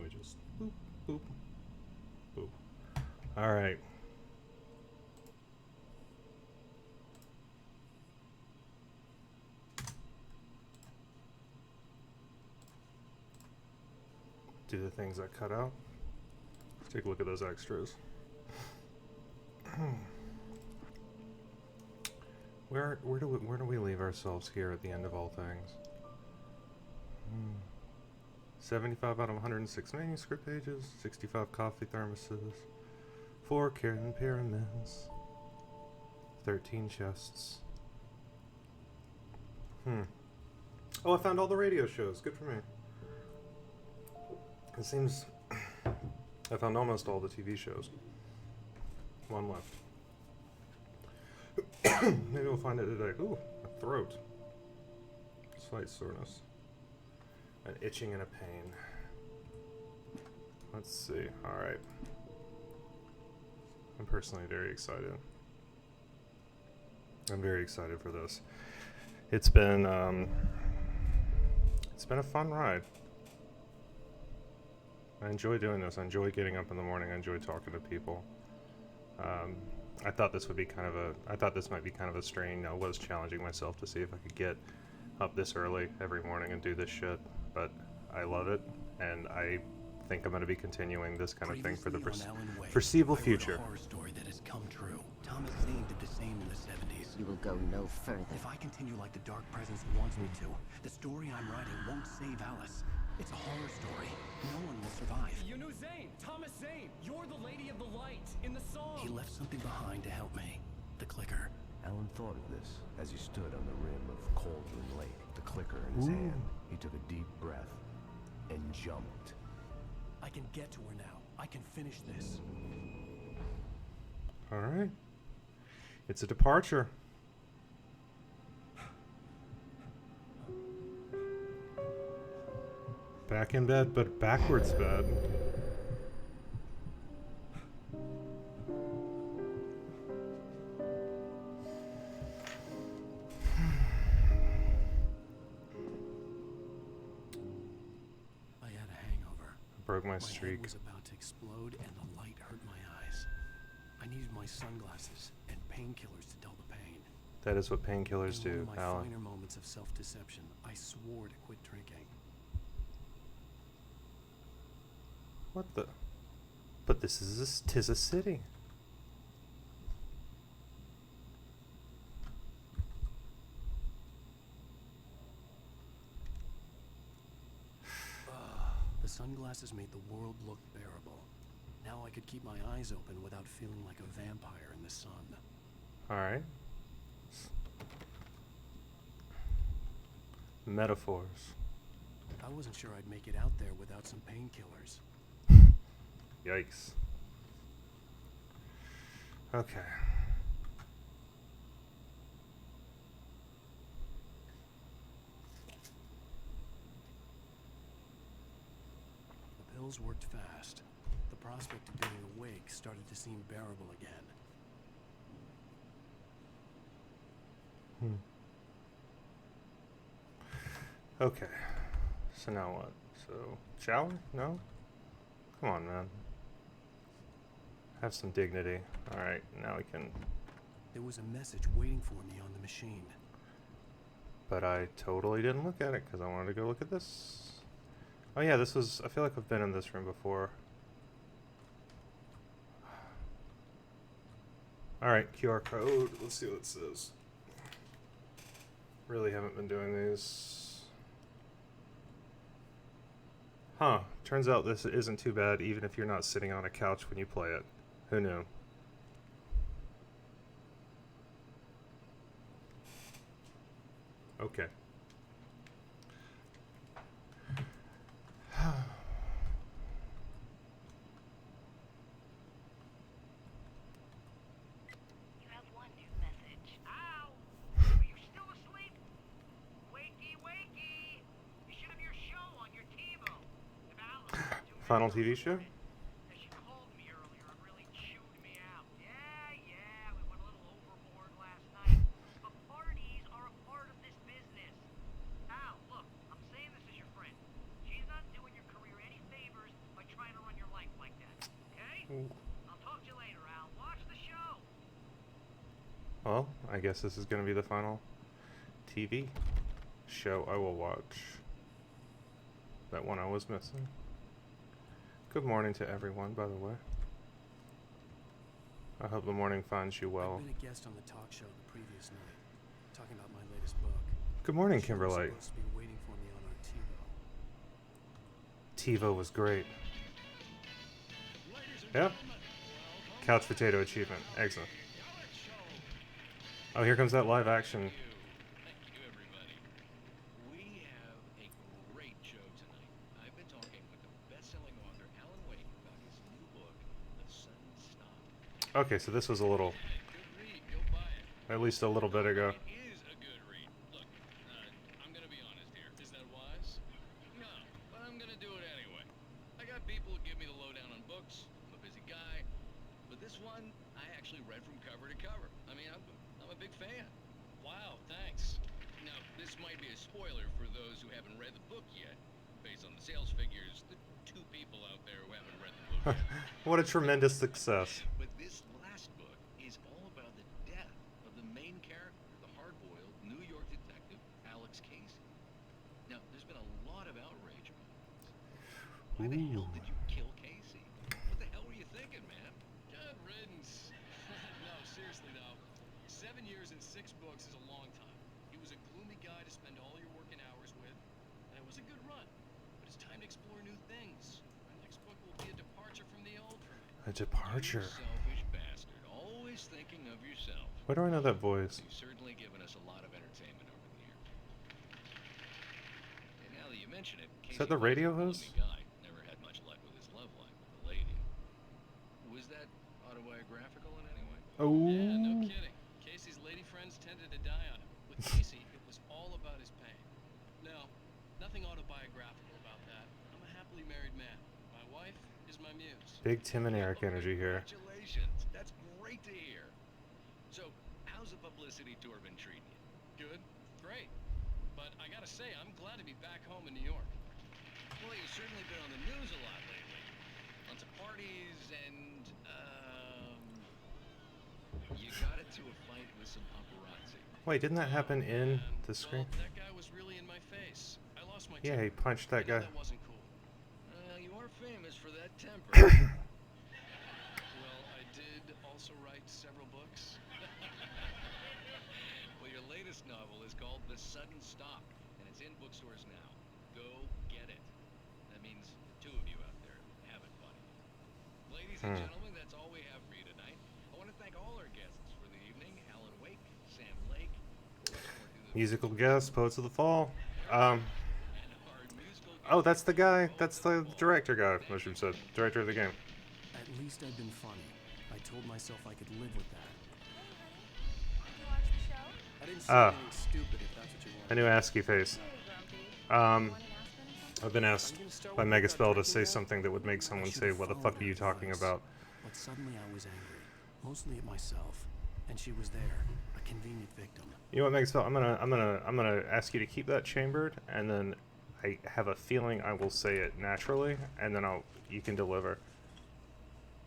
we just boop, boop, boop. All right. Do the things that cut out. Let's take a look at those extras. Where do we leave ourselves here at the end of all things? 75 out of 106 manuscript pages, 65 coffee thermoses, 4 Karen pyramids, 13 chests. Oh, I found all the radio shows. Good for me. It seems I found almost all the TV shows. One left. Maybe we'll find it today. Ooh, a throat. Slight soreness. An itching and a pain. Let's see. Alright. I'm personally very excited. I'm very excited for this. It's been a fun ride. I enjoy doing this. I enjoy getting up in the morning. I enjoy talking to people. I thought this might be kind of a strain. I was challenging myself to see if I could get up this early every morning and do this shit, but I love it, and I think I'm going to be continuing this kind of thing for the foreseeable future. Horror story that has come true. Thomas Zane did the same in the 70s. You will go no further. If I continue like the Dark Presence wants me to, the story I'm writing won't save Alice. It's a horror story. No one will survive. You knew Zane! Thomas Zane! You're the Lady of the Light in the song! He left something behind to help me. The clicker. Alan thought of this as he stood on the rim of Cauldron Lake, the clicker in his hand. He took a deep breath and jumped. I can get to her now. I can finish this. Alright. It's a departure. Back in bed, but backwards bed. I had a hangover. Broke my My head streak. was about to explode and the light hurt my eyes. I needed my sunglasses and painkillers to dull the pain. That is what painkillers In do, one of my Alan. finer moments of self-deception, I swore to quit drinking. What the? But this is tis a city. The sunglasses made the world look bearable. Now I could keep my eyes open without feeling like a vampire in the sun. Alright. Metaphors. I wasn't sure I'd make it out there without some painkillers. Yikes. Okay. The pills worked fast. The prospect of being awake started to seem bearable again. Okay. So now what? So, shower? No? Come on, man. Have some dignity. Alright, now we can... There was a message waiting for me on the machine. But I totally didn't look at it because I wanted to go look at this. Oh yeah, this was... I feel like I've been in this room before. Alright, QR code. Let's see what it says. Really haven't been doing these. Huh. Turns out this isn't too bad even if you're not sitting on a couch when you play it. Who knew? Okay. You have one new message. Ow! Are you still asleep? Wakey, wakey! You should have your show on your TiVo. If Alice was doing Final it, TV show? she called me earlier and really chewed me out. Yeah, we went a little overboard last night. But parties are a part of this business. Al, look, I'm saying this as your friend. She's not doing your career any favors by Well, I guess this is going to be the final TV show I will watch. That one I was missing. Good morning to everyone, by the way. I hope the morning finds you well. I've been a guest on the talk show the previous night, talking about my latest book. Good morning, She was Kimberly. supposed to be waiting for me on our TiVo was great. Yep. Couch potato achievement. Excellent. Oh, here comes that live action. Thank you, everybody. We have a great show tonight. I've been talking with the best-selling author Alan Wake about his new book, The Sudden Stop. Okay, so this was a little, Good read. Go buy it. at least a little bit ago. It is a good read. Look, I'm gonna be honest here. Is that wise? No, but I'm gonna do it anyway. I got people who give me the lowdown on books. I'm a busy guy, but this one I actually read from cover to cover. I mean, I'm a big fan. Wow, thanks. Now, this might be a spoiler for those who haven't read the book yet. Based on the sales figures, the 2 people out there who haven't read the book yet. What a tremendous success. But this last book is all about the death of the main character, the hard-boiled New York detective, Alex Casey. Now, there's been a lot of outrage about this. Why the hell did you kill Casey? What the hell were you thinking, man? Good riddance. No, seriously though. 7 years and 6 books is a long time. He was a gloomy guy to spend all your working hours with, and it was a good run. But it's time to explore new things. My next book will be a departure from the old for me. A departure. You selfish bastard. Always thinking of yourself. Where do I know that voice? You've certainly given us a lot of entertainment over the years. And now that you mention it, Is that the Casey radio was a host? gloomy guy. Never had much luck with his love life with the lady. Was that autobiographical in any way? Oh. Yeah, no kidding. Casey's lady friends tended to die on him. With Casey, it was all about his pain. No, nothing autobiographical about that. I'm a happily married man. My wife is my muse. Big Tim and Eric energy here. Congratulations. That's great to hear. So, how's the publicity tour been treating you? Good, great. But I gotta say, I'm glad to be back home in New York. Well, you've certainly been on the news a lot lately. Lots of parties and, you got into a fight with some paparazzi. Wait, didn't that happen in the Well, screen? that guy was really in my face. I lost my Yeah, he temper. punched I that know guy. That wasn't cool. You are famous for that temper. Well, I did also write several books. Well, your latest novel is called The Sudden Stop, and it's in bookstores now. Go get it. That means 2 of you out there have it, buddy. Ladies and gentlemen, that's all we have for you tonight. I want to thank all our guests for the evening: Alan Wake, Sam Lake, Musical guest, Poets of the Fall. and our musical Oh, that's the guy. That's the director guy. I should have said director of the game. At least I've been funny. I told myself I could live with that. I didn't say anything stupid if that's what you want. A new ASCII face. I've been asked by Megaspell to say something that would make someone say, "What the fuck are you talking about?" But suddenly I was angry, mostly at myself, and she was there, a convenient victim. You know what, Megaspell? I'm gonna ask you to keep that chambered, and then I have a feeling I will say it naturally, and then you can deliver.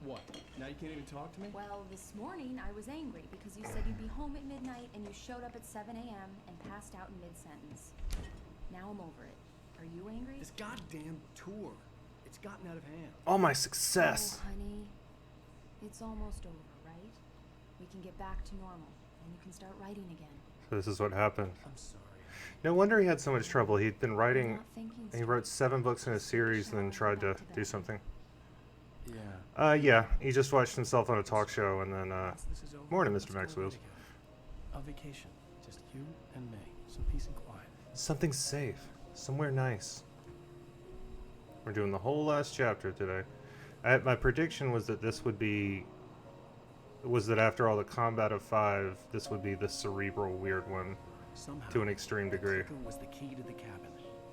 What? Now you can't even talk to me? Well, this morning I was angry because you said you'd be home at midnight and you showed up at 7 a.m. and passed out in mid-sentence. Now I'm over it. Are you angry? This goddamn tour. It's gotten out of hand. All my success. Oh, honey. It's almost over, right? We can get back to normal and you can start writing again. So this is what happened. I'm sorry. No wonder he had so much trouble. He'd been I'm writing. not thinking He straight. wrote 7 books in a series, and then tried to Back do bed. something. Yeah. Yeah. He just watched himself on a talk show, and then Once this is over, morning, let's Mr. go away Maxwell's. together. A vacation. Just you and me. Some peace and quiet. Something safe, somewhere nice. We're doing the whole last chapter today. My prediction was that this would be. Was that after all the combat of 5, this would be the cerebral weird one Somehow, to an extreme the degree. clicker was the key to the cabin.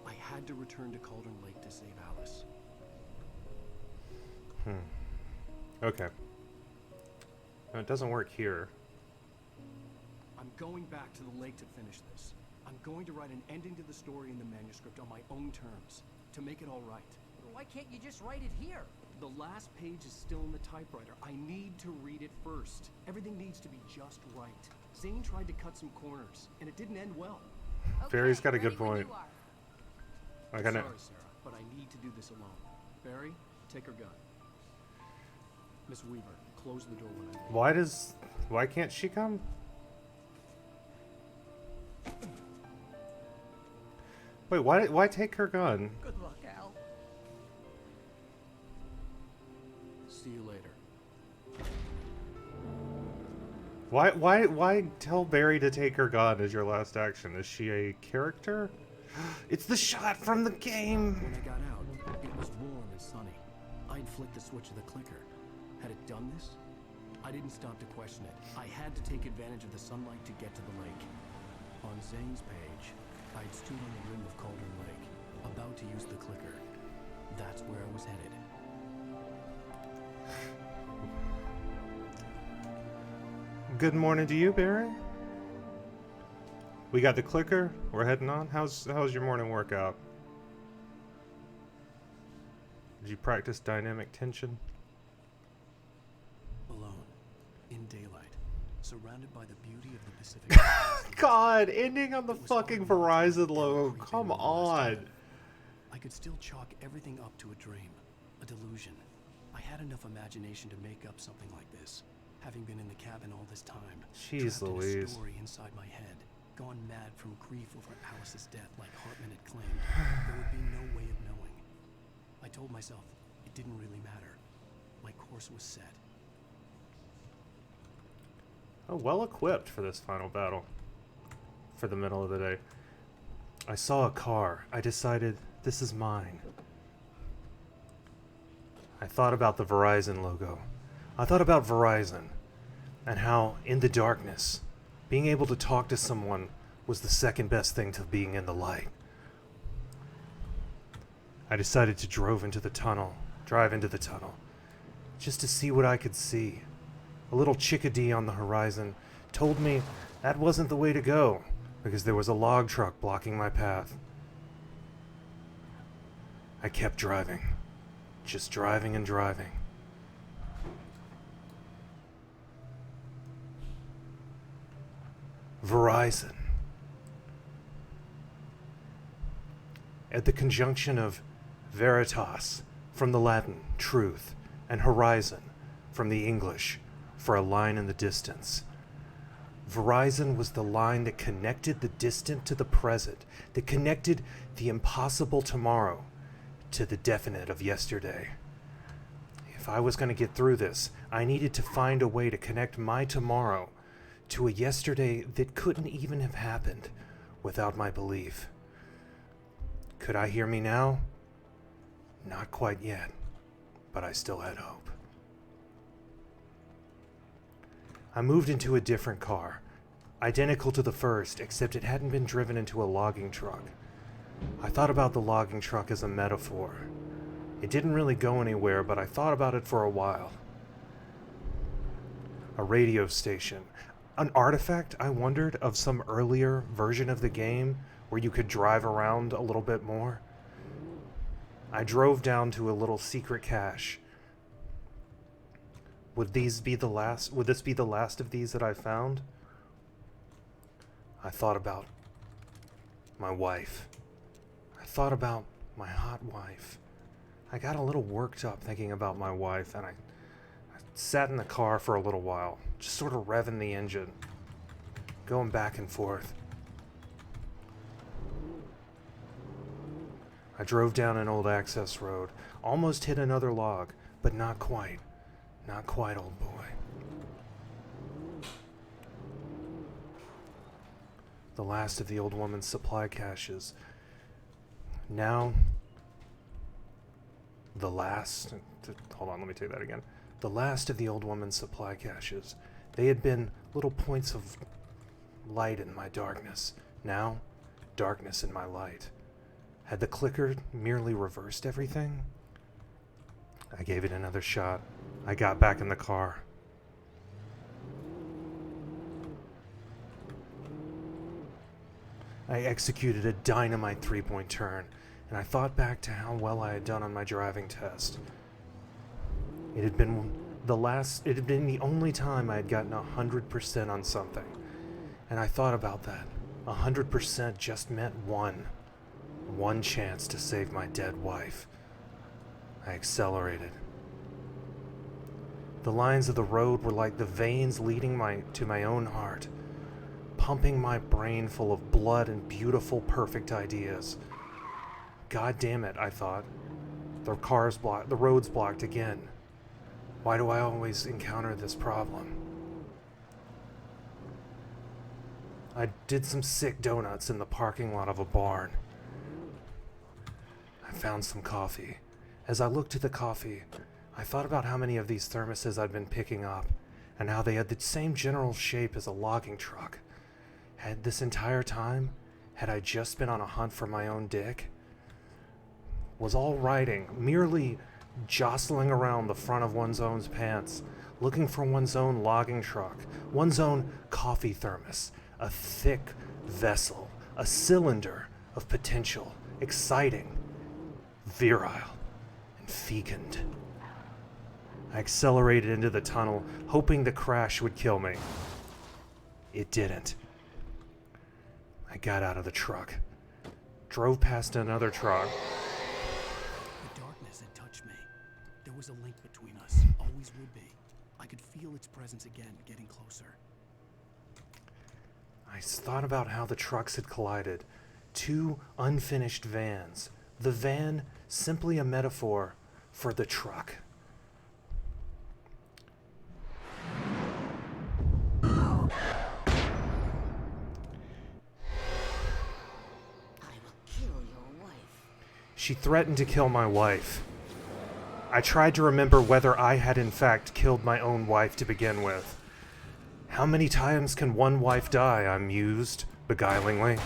I had to return to Cauldron Lake to save Alice. Okay. No, it doesn't work here. I'm going back to the lake to finish this. I'm going to write an ending to the story in the manuscript on my own terms, to make it all right. Why can't you just write it here? The last page is still in the typewriter. I need to read it first. Everything needs to be just right. Zane tried to cut some corners, and it didn't end well. Barry's got a ready good when point. you are. I gotta. Sorry, Sarah, but I need to do this alone. Barry, take her gun. Miss Weaver, close the door when I leave. Why can't she come? Wait, why take her gun? Good luck, Al. See you later. Why tell Barry to take her gun as your last action? Is she a character? It's the shot from the game. When I got out, it was warm and sunny. I'd flicked the switch of the clicker. Had it done this? I didn't stop to question it. I had to take advantage of the sunlight to get to the lake. On Zane's page, I'd stood on the rim of Cauldron Lake, about to use the clicker. That's where I was headed. Good morning to you, Barry. We got the clicker. We're heading on. How's your morning workout? Did you practice dynamic tension? Alone, in daylight, surrounded by the beauty of the Pacific Northwest. God, ending on the It was fucking hard not to Verizon let logo. that creep Come in one last on. time. I could still chalk everything up to a dream, a delusion. I had enough imagination to make up something like this, having been in the cabin all this time. Jeez trapped in a Louise. story inside my head, gone mad from grief over Alice's death like Hartman had claimed. There would be no way of knowing. I told myself it didn't really matter. My course was set. Oh, well equipped for this final battle. For the middle of the day. I saw a car. I decided this is mine. I thought about the Verizon logo. I thought about Verizon and how in the darkness, being able to talk to someone was the second best thing to being in the light. I decided to drive into the tunnel, just to see what I could see. A little chickadee on the horizon told me that wasn't the way to go because there was a log truck blocking my path. I kept driving, just driving and driving. Verizon. At the conjunction of veritas, from the Latin, truth, and horizon, from the English, for a line in the distance. Verizon was the line that connected the distant to the present, that connected the impossible tomorrow to the definite of yesterday. If I was going to get through this, I needed to find a way to connect my tomorrow to a yesterday that couldn't even have happened without my belief. Could I hear me now? Not quite yet, but I still had hope. I moved into a different car, identical to the first, except it hadn't been driven into a logging truck. I thought about the logging truck as a metaphor. It didn't really go anywhere, but I thought about it for a while. A radio station. An artifact, I wondered, of some earlier version of the game where you could drive around a little bit more. I drove down to a little secret cache. Would this be the last of these that I found? I thought about my wife. I thought about my hot wife. I got a little worked up thinking about my wife, and I sat in the car for a little while, just sort of revving the engine, going back and forth. I drove down an old access road, almost hit another log, but not quite. Not quite, old boy. The last of the old woman's supply caches. Now, the last... Hold on, let me take that again. The last of the old woman's supply caches. They had been little points of light in my darkness. Now, darkness in my light. Had the clicker merely reversed everything? I gave it another shot. I got back in the car. I executed a dynamite three-point turn, and I thought back to how well I had done on my driving test. It had been the only time I had gotten 100% on something. And I thought about that. 100% just meant one. One chance to save my dead wife. I accelerated. The lines of the road were like the veins leading to my own heart, pumping my brain full of blood and beautiful, perfect ideas. God damn it, I thought. The road's blocked again. Why do I always encounter this problem? I did some sick donuts in the parking lot of a barn. I found some coffee. As I looked at the coffee, I thought about how many of these thermoses I'd been picking up, and how they had the same general shape as a logging truck. Had this entire time, had I just been on a hunt for my own dick? Was all writing merely jostling around the front of one's own pants, looking for one's own logging truck, one's own coffee thermos, a thick vessel, a cylinder of potential, exciting, virile, and fecund? I accelerated into the tunnel, hoping the crash would kill me. It didn't. I got out of the truck, drove past another truck. The darkness had touched me. There was a link between us, always would be. I could feel its presence again, getting closer. I thought about how the trucks had collided. Two unfinished vans. The van simply a metaphor for the truck. She threatened to kill my wife. I tried to remember whether I had in fact killed my own wife to begin with. How many times can one wife die? I mused, beguilingly.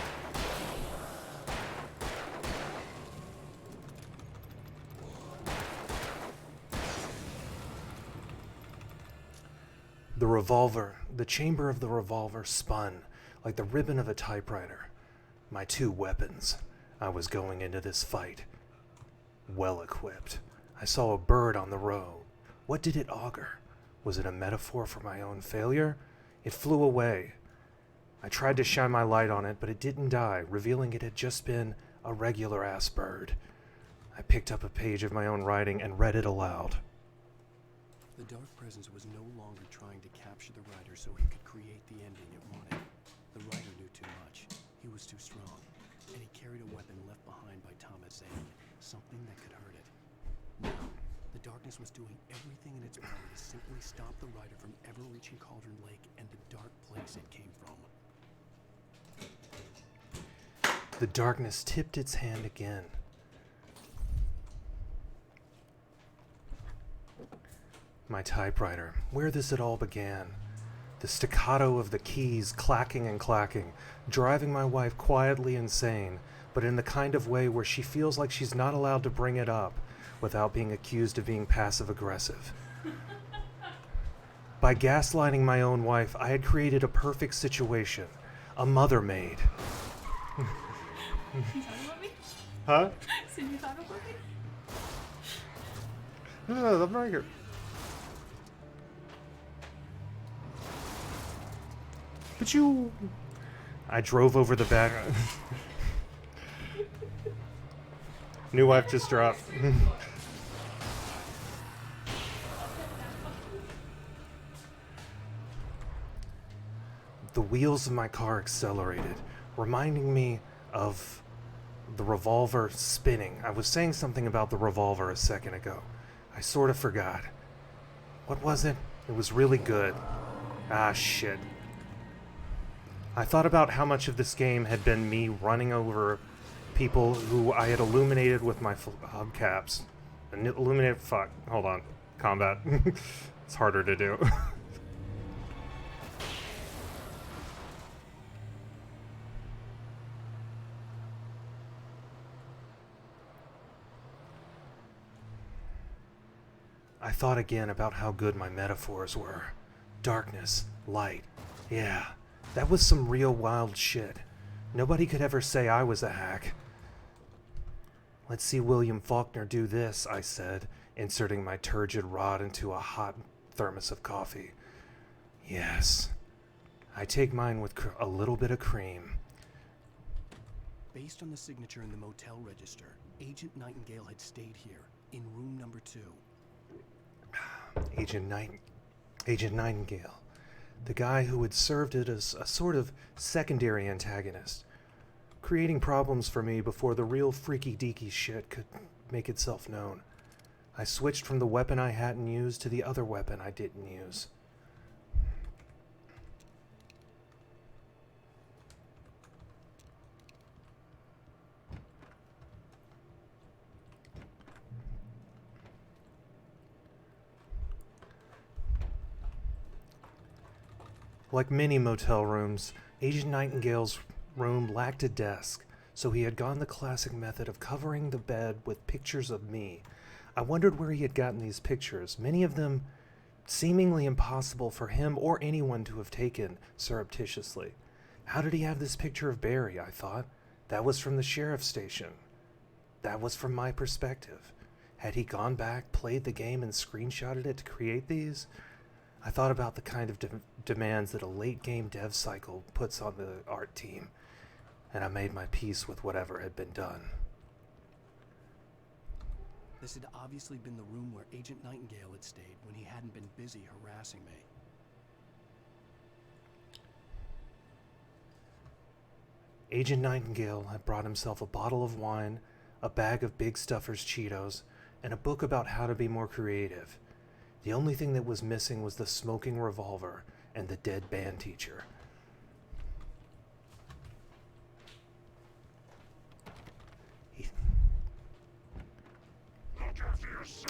The revolver, the chamber of the revolver spun like the ribbon of a typewriter. My two weapons. I was going into this fight well equipped. I saw a bird on the road. What did it augur? Was it a metaphor for my own failure? It flew away. I tried to shine my light on it, but it didn't die, revealing it had just been a regular-ass bird. I picked up a page of my own writing and read it aloud. The dark presence was no longer trying to capture the writer so he could create the ending it wanted. The writer knew too much. He was too strong. And he carried a weapon left behind by Thomas Zane, something that could hurt it. Now, the darkness was doing everything in its power to simply stop the writer from ever reaching Cauldron Lake and the dark place it came from. The darkness tipped its hand again. My typewriter, where this it all began. The staccato of the keys clacking and clacking, driving my wife quietly insane, but in the kind of way where she feels like she's not allowed to bring it up without being accused of being passive-aggressive. By gaslighting my own wife, I had created a perfect situation. A mother maid. You talking about me? Huh? So you talking about me? No, I'm right here. But you... I drove over the back. New wife just dropped. The wheels of my car accelerated, reminding me of the revolver spinning. I was saying something about the revolver a second ago. I sort of forgot. What was it? It was really good. Ah, shit. I thought about how much of this game had been me running over people who I had illuminated with my hubcaps. Fuck. Hold on. Combat. It's harder to do. I thought again about how good my metaphors were. Darkness, light. Yeah, that was some real wild shit. Nobody could ever say I was a hack. Let's see William Faulkner do this, I said, inserting my turgid rod into a hot thermos of coffee. Yes. I take mine with a little bit of cream. Based on the signature in the motel register, Agent Nightingale had stayed here, in room number 2. Agent Nightingale. The guy who had served as a sort of secondary antagonist, creating problems for me before the real freaky deaky shit could make itself known. I switched from the weapon I hadn't used to the other weapon I didn't use. Like many motel rooms, Agent Nightingale's room lacked a desk, so he had gone the classic method of covering the bed with pictures of me. I wondered where he had gotten these pictures, many of them seemingly impossible for him or anyone to have taken surreptitiously. How did he have this picture of Barry, I thought? That was from the sheriff's station. That was from my perspective. Had he gone back, played the game, and screenshotted it to create these? I thought about the kind of demands that a late-game dev cycle puts on the art team, and I made my peace with whatever had been done. This had obviously been the room where Agent Nightingale had stayed when he hadn't been busy harassing me. Agent Nightingale had brought himself a bottle of wine, a bag of Big Stuffers Cheetos, and a book about how to be more creative. The only thing that was missing was the smoking revolver and the dead band teacher.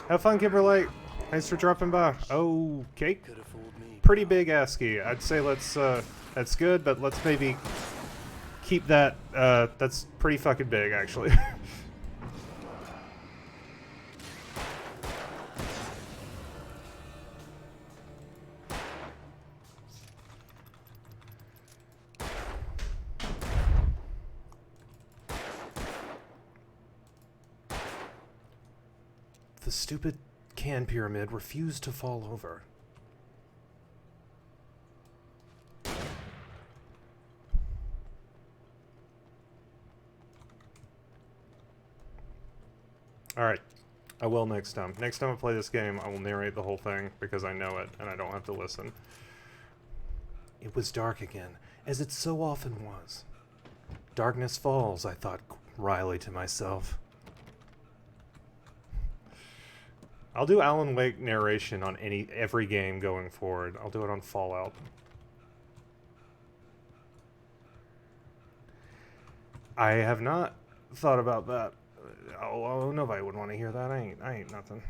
Have fun, Kimberly. Thanks for dropping by. Okay. Could have fooled me. Pretty big ASCII. I'd say that's good, but let's maybe keep that, that's pretty fucking big, actually. The stupid can pyramid refused to fall over. Alright, I will next time. Next time I play this game, I will narrate the whole thing because I know it and I don't have to listen. It was dark again, as it so often was. Darkness falls, I thought wryly to myself. I'll do Alan Wake narration on every game going forward. I'll do it on Fallout. I have not thought about that. Oh, nobody would want to hear that. I ain't nothing.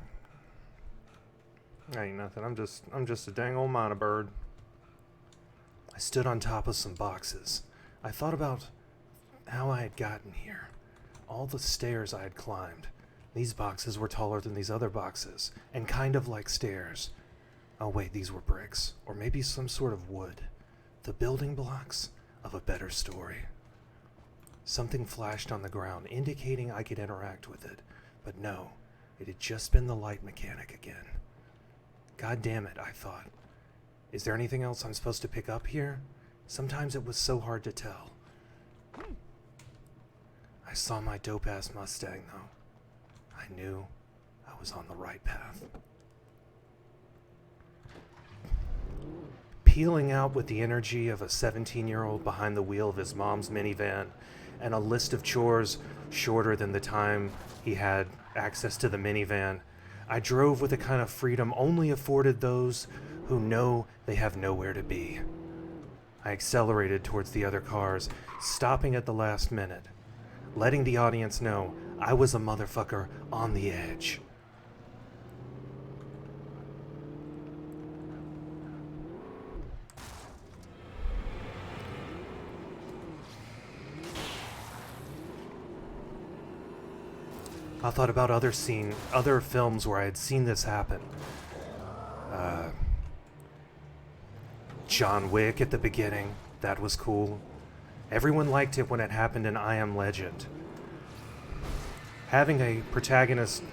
I ain't nothing. I'm just a dang old minor bird. I stood on top of some boxes. I thought about how I had gotten here. All the stairs I had climbed. These boxes were taller than these other boxes, and kind of like stairs. Oh wait, these were bricks, or maybe some sort of wood. The building blocks of a better story. Something flashed on the ground, indicating I could interact with it, but no, it had just been the light mechanic again. God damn it, I thought. Is there anything else I'm supposed to pick up here? Sometimes it was so hard to tell. I saw my dope-ass Mustang, though. I knew I was on the right path. Peeling out with the energy of a 17-year-old behind the wheel of his mom's minivan and a list of chores shorter than the time he had access to the minivan, I drove with a kind of freedom only afforded those who know they have nowhere to be. I accelerated towards the other cars, stopping at the last minute, letting the audience know I was a motherfucker on the edge. I thought about other films where I had seen this happen. John Wick at the beginning, that was cool. Everyone liked it when it happened in I Am Legend. Having a protagonist...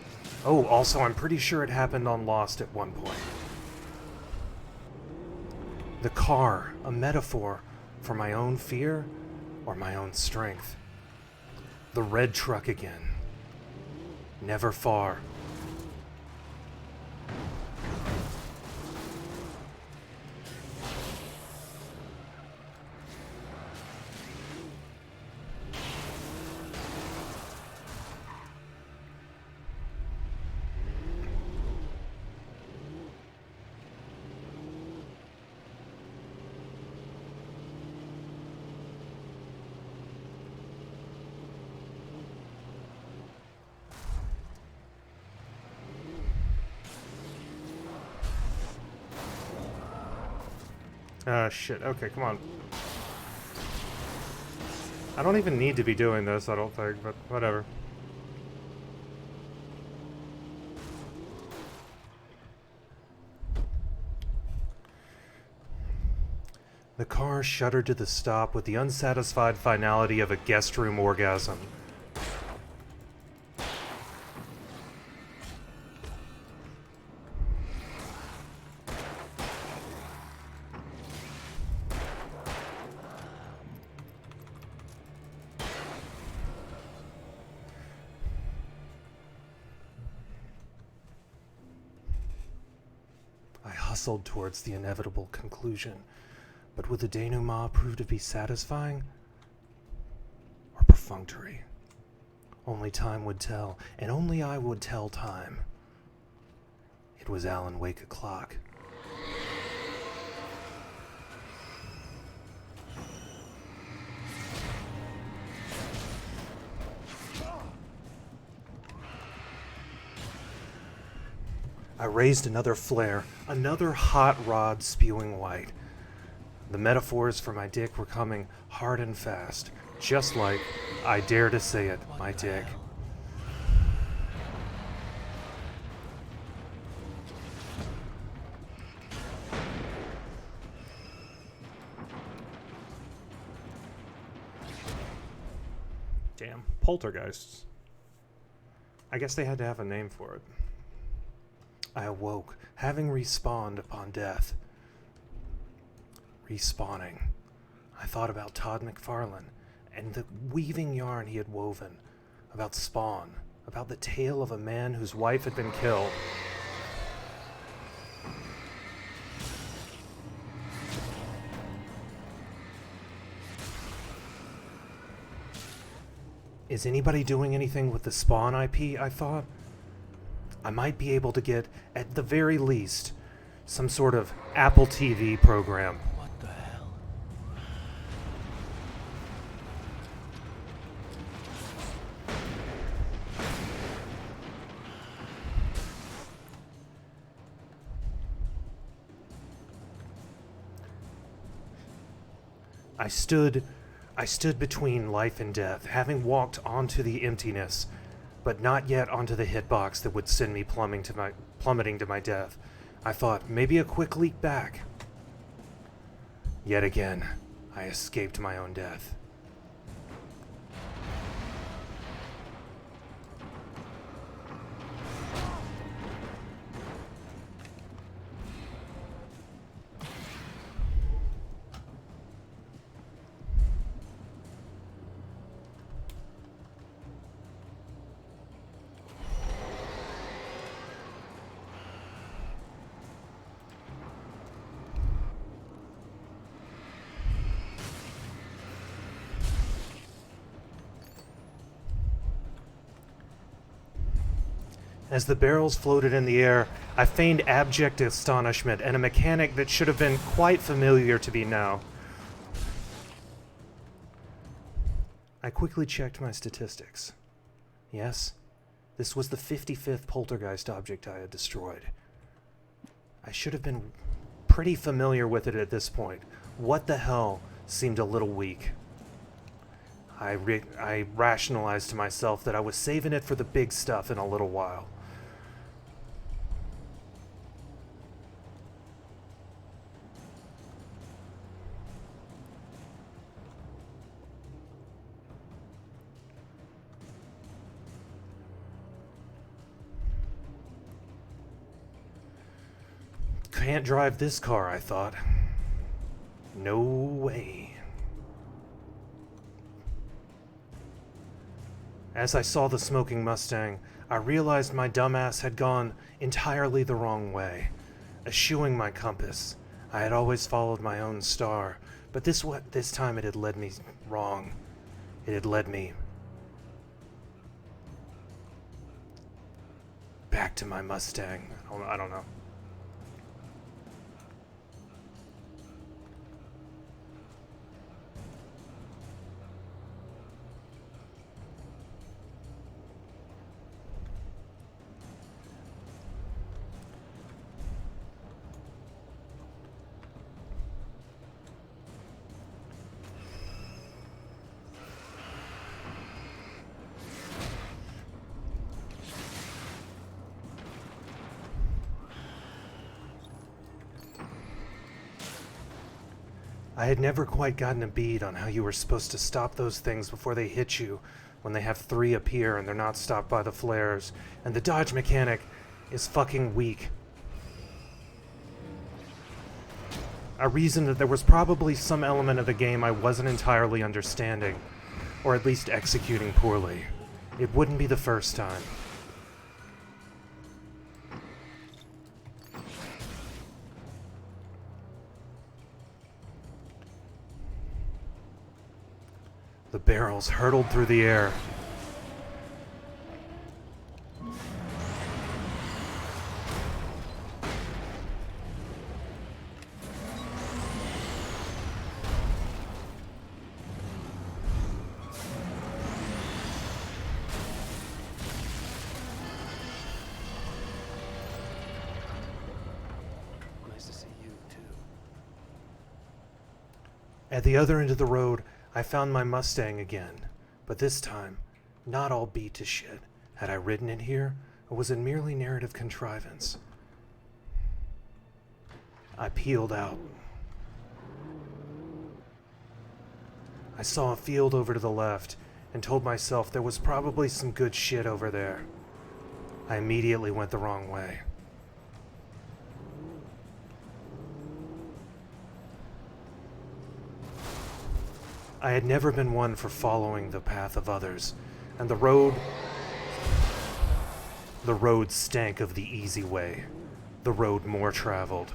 Oh, also, I'm pretty sure it happened on Lost at one point. The car, a metaphor for my own fear or my own strength. The red truck again. Never far. Shit. Okay, come on. I don't even need to be doing this, I don't think, but whatever. The car shuddered to the stop with the unsatisfied finality of a guest room orgasm. I hustled towards the inevitable conclusion, but would the denouement prove to be satisfying or perfunctory? Only time would tell, and only I would tell time. It was Alan Wake o'clock. I raised another flare, another hot rod spewing white. The metaphors for my dick were coming hard and fast, just like, I dare to say it, my dick. Damn, poltergeists. I guess they had to have a name for it. I awoke, having respawned upon death. Respawning. I thought about Todd McFarlane and the weaving yarn he had woven, about Spawn, about the tale of a man whose wife had been killed. Is anybody doing anything with the Spawn IP, I thought? I might be able to get, at the very least, some sort of Apple TV program. What the hell? I stood between life and death, having walked onto the emptiness, but not yet onto the hitbox that would send me plummeting to my death. I thought, maybe a quick leap back. Yet again, I escaped my own death. As the barrels floated in the air, I feigned abject astonishment and a mechanic that should have been quite familiar to me now. I quickly checked my statistics. Yes, this was the 55th poltergeist object I had destroyed. I should have been pretty familiar with it at this point. What the hell seemed a little weak. I rationalized to myself that I was saving it for the big stuff in a little while. Can't drive this car, I thought. No way. As I saw the smoking Mustang, I realized my dumbass had gone entirely the wrong way, eschewing my compass. I had always followed my own star, but this time it had led me wrong. It had led me back to my Mustang. I don't know. I had never quite gotten a bead on how you were supposed to stop those things before they hit you when they have 3 appear and they're not stopped by the flares, and the dodge mechanic is fucking weak. I reasoned that there was probably some element of the game I wasn't entirely understanding, or at least executing poorly. It wouldn't be the first time. The barrels hurtled through the air. Nice to see you, too. At the other end of the road, I found my Mustang again, but this time, not all beat to shit. Had I ridden it here, or was it merely narrative contrivance? I peeled out. I saw a field over to the left, and told myself there was probably some good shit over there. I immediately went the wrong way. I had never been one for following the path of others, and the road stank of the easy way, the road more traveled.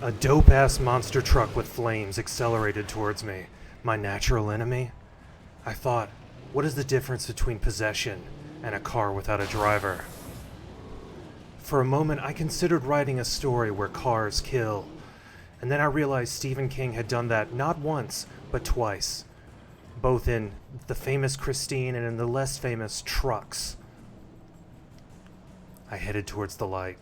A dope-ass monster truck with flames accelerated towards me. My natural enemy? I thought, what is the difference between possession and a car without a driver? For a moment, I considered writing a story where cars kill, and then I realized Stephen King had done that not once, but twice, both in the famous Christine and in the less famous Trucks. I headed towards the light.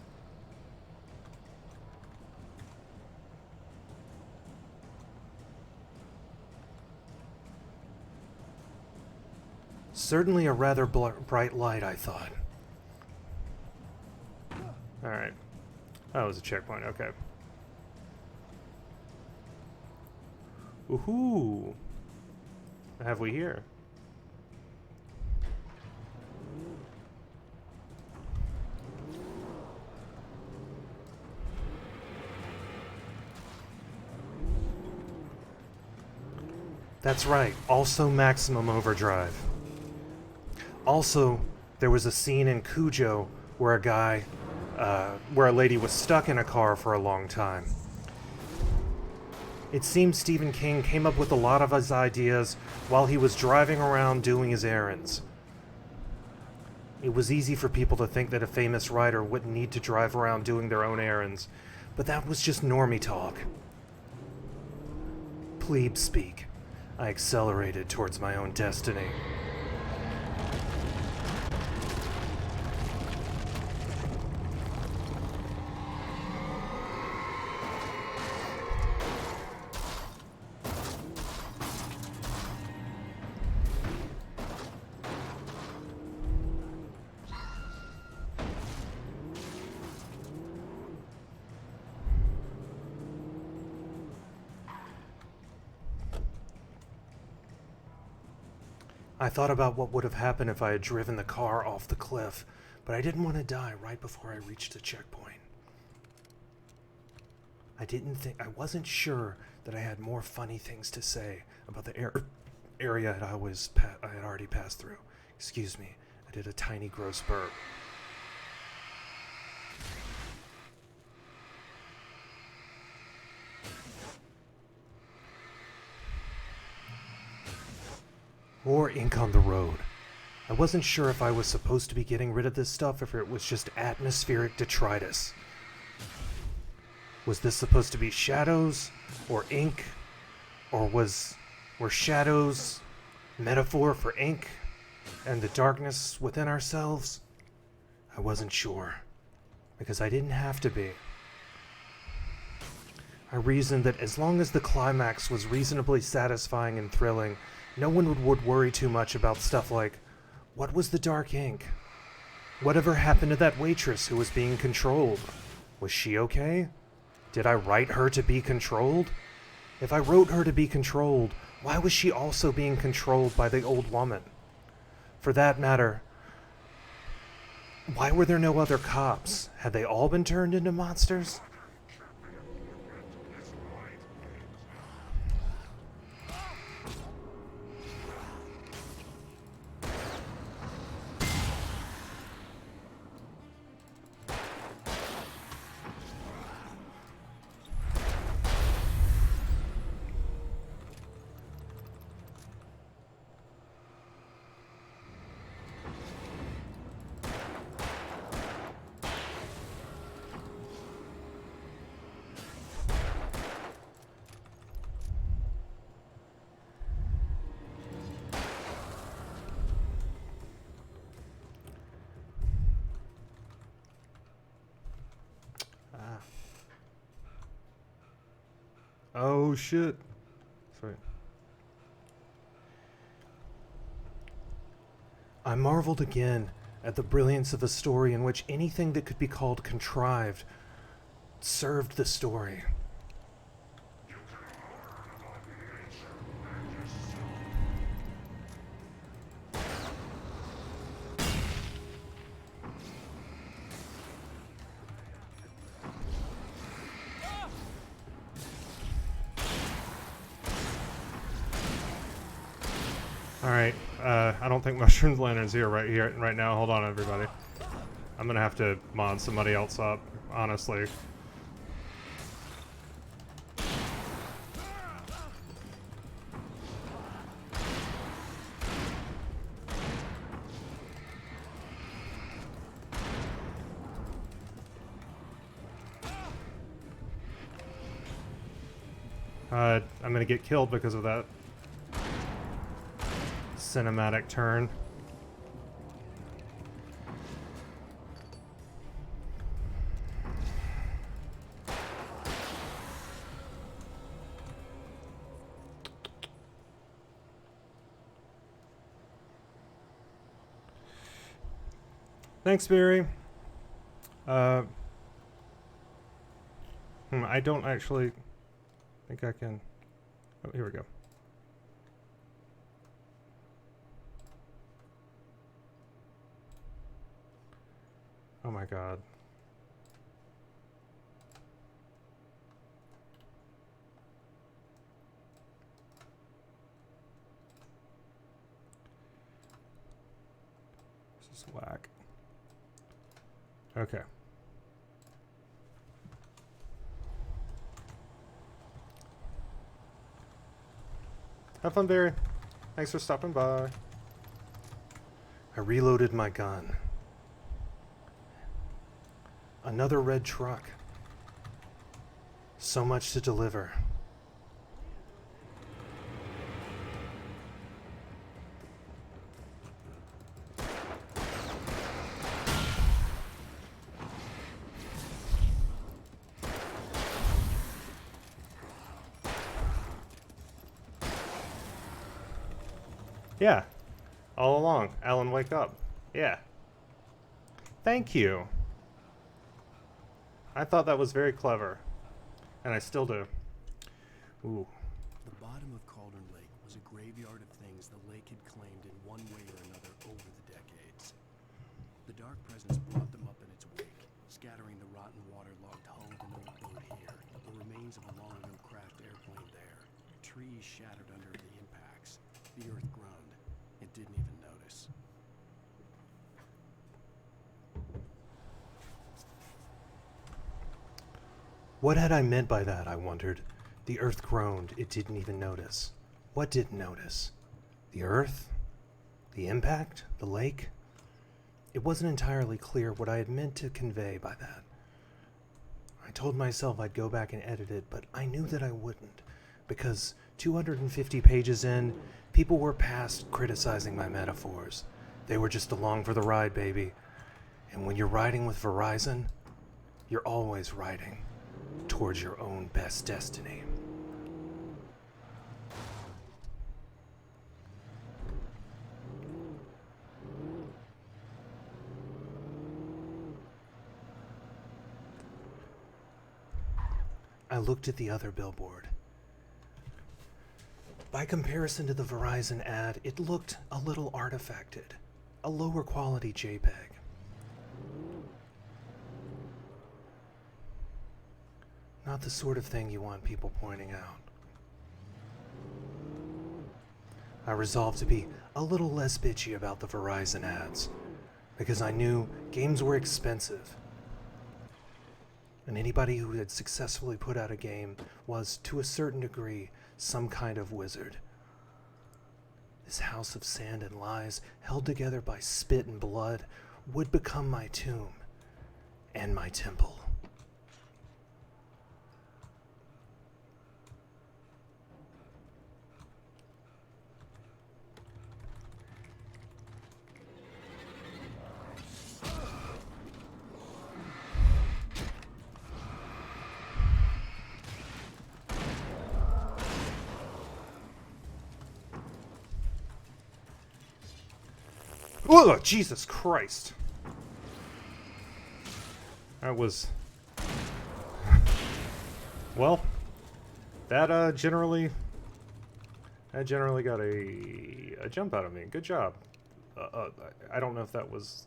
Certainly a rather bright light, I thought. Alright. Oh, it was a checkpoint, okay. Woohoo! What have we here? That's right, also maximum overdrive. Also, there was a scene in Cujo where where a lady was stuck in a car for a long time. It seems Stephen King came up with a lot of his ideas while he was driving around doing his errands. It was easy for people to think that a famous writer wouldn't need to drive around doing their own errands, but that was just normie talk. Plebe speak. I accelerated towards my own destiny. I thought about what would have happened if I had driven the car off the cliff, but I didn't want to die right before I reached the checkpoint. I wasn't sure that I had more funny things to say about the area I had already passed through. Excuse me, I did a tiny gross burp. More ink on the road. I wasn't sure if I was supposed to be getting rid of this stuff or if it was just atmospheric detritus. Was this supposed to be shadows or ink? Or were shadows metaphor for ink and the darkness within ourselves? I wasn't sure, because I didn't have to be. I reasoned that as long as the climax was reasonably satisfying and thrilling, no one would worry too much about stuff like, what was the dark ink? Whatever happened to that waitress who was being controlled? Was she okay? Did I write her to be controlled? If I wrote her to be controlled, why was she also being controlled by the old woman? For that matter, why were there no other cops? Had they all been turned into monsters? Oh shit. Sorry. I marveled again at the brilliance of a story in which anything that could be called contrived served the story. Alright, I don't think Mushrooms Lantern's here right now. Hold on, everybody. I'm gonna have to mod somebody else up, honestly. I'm gonna get killed because of that cinematic turn. Thanks, Barry. I don't actually think I can. Oh, here we go. Oh my god. This is whack. Okay. Have fun, Barry. Thanks for stopping by. I reloaded my gun. Another red truck. So much to deliver. Yeah. All along. Alan, wake up. Yeah. Thank you. I thought that was very clever. And I still do. Ooh. The bottom of Cauldron Lake was a graveyard of things the lake had claimed in one dark presence brought them up in its wake, scattering the rotten waterlogged hull of an old boat here, the remains of a long-ago crashed airplane there. Trees shattered under the impacts. The earth groaned. It didn't even notice. What had I meant by that, I wondered. The earth groaned. It didn't even notice. What didn't notice? The earth? The impact? The lake? It wasn't entirely clear what I had meant to convey by that. I told myself I'd go back and edit it, but I knew that I wouldn't, because 250 pages in, people were past criticizing my metaphors. They were just along for the ride, baby. And when you're riding with Verizon, you're always riding towards your own best destiny. I looked at the other billboard. By comparison to the Verizon ad, it looked a little artifacted, a lower quality JPEG. Not the sort of thing you want people pointing out. I resolved to be a little less bitchy about the Verizon ads, because I knew games were expensive. And anybody who had successfully put out a game was, to a certain degree, some kind of wizard. This house of sand and lies, held together by spit and blood, would become my tomb and my temple. Oh, Jesus Christ. That was... Well, that generally got a jump out of me. Good job. I don't know if that was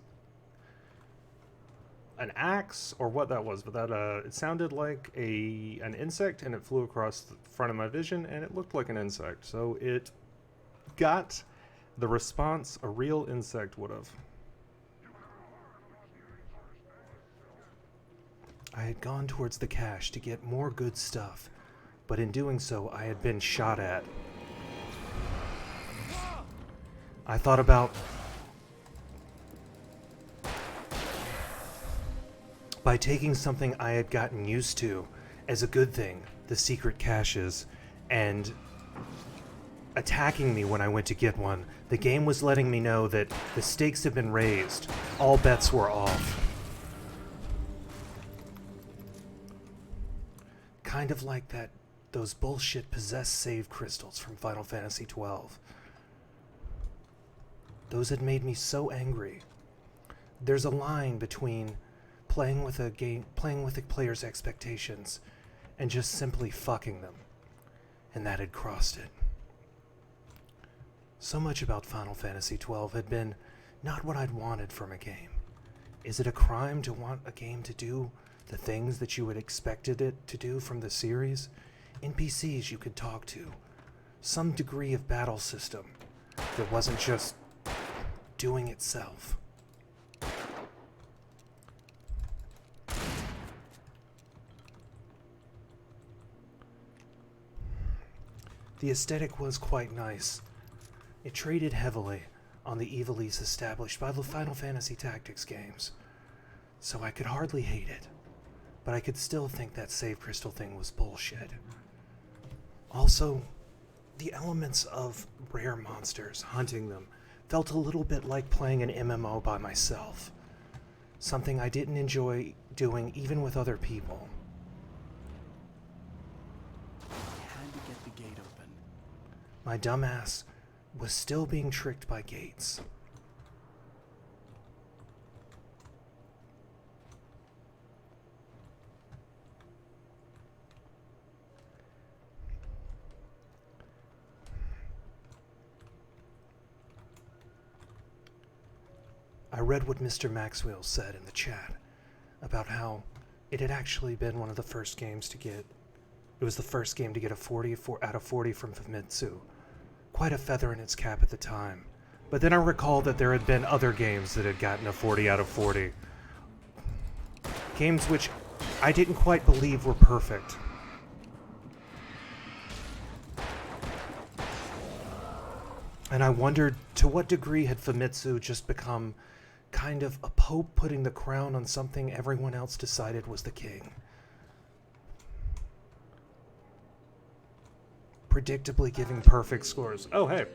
an axe or what that was, but that it sounded like an insect, and it flew across the front of my vision, and it looked like an insect. So it got the response a real insect would have. I had gone towards the cache to get more good stuff, but in doing so, I had been shot at. I thought about... By taking something I had gotten used to as a good thing, the secret caches, and attacking me when I went to get one, the game was letting me know that the stakes had been raised. All bets were off. Kind of like those bullshit possessed save crystals from Final Fantasy XII. Those had made me so angry. There's a line between playing with the player's expectations and just simply fucking them, and that had crossed it. So much about Final Fantasy XII had been not what I'd wanted from a game. Is it a crime to want a game to do the things that you had expected it to do from the series? NPCs you could talk to, some degree of battle system that wasn't just doing itself. The aesthetic was quite nice. It traded heavily on the evilise established by the Final Fantasy Tactics games, so I could hardly hate it, but I could still think that save crystal thing was bullshit. Also, the elements of rare monsters, hunting them, felt a little bit like playing an MMO by myself, something I didn't enjoy doing even with other people. I had to get the gate open. My dumbass was still being tricked by gates. I read what Mr. Maxwell said in the chat about how it had actually been one of the first games to get... It was the first game to get a 40 out of 40 from Famitsu. Quite a feather in its cap at the time. But then I recall that there had been other games that had gotten a 40 out of 40. Games which I didn't quite believe were perfect. And I wondered, to what degree had Famitsu just become kind of a pope putting the crown on something everyone else decided was the king? Predictably giving perfect scores. Oh, hey.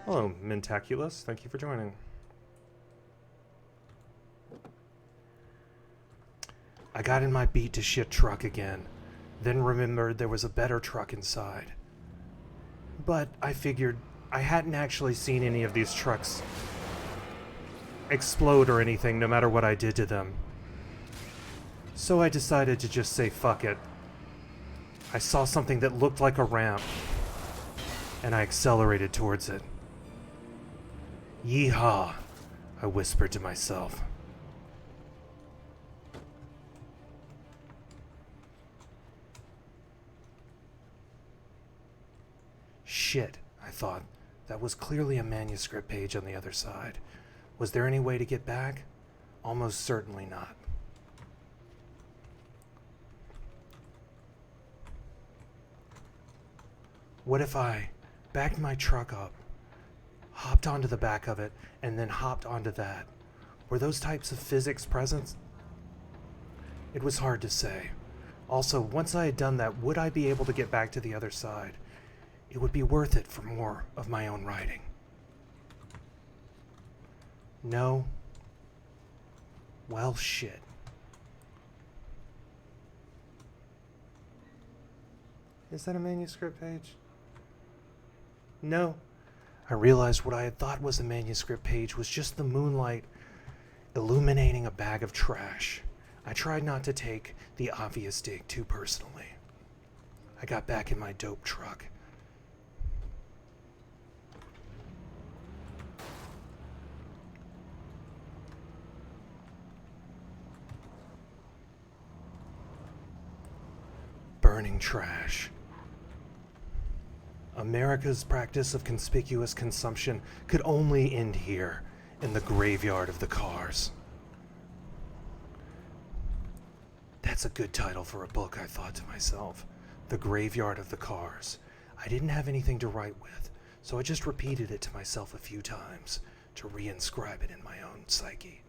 Hello, Mentaculus. Thank you for joining. I got in my beat to shit truck again, then remembered there was a better truck inside. But I figured I hadn't actually seen any of these trucks explode or anything, no matter what I did to them. So I decided to just say fuck it. I saw something that looked like a ramp, and I accelerated towards it. Yeehaw, I whispered to myself. Shit, I thought. That was clearly a manuscript page on the other side. Was there any way to get back? Almost certainly not. What if I backed my truck up, hopped onto the back of it, and then hopped onto that? Were those types of physics present? It was hard to say. Also, once I had done that, would I be able to get back to the other side? It would be worth it for more of my own writing. No. Well, shit. Is that a manuscript page? No. I realized what I had thought was a manuscript page was just the moonlight illuminating a bag of trash. I tried not to take the obvious dig too personally. I got back in my dope truck. Burning trash. America's practice of conspicuous consumption could only end here, in the graveyard of the cars. That's a good title for a book, I thought to myself. The Graveyard of the Cars. I didn't have anything to write with, so I just repeated it to myself a few times to reinscribe it in my own psyche.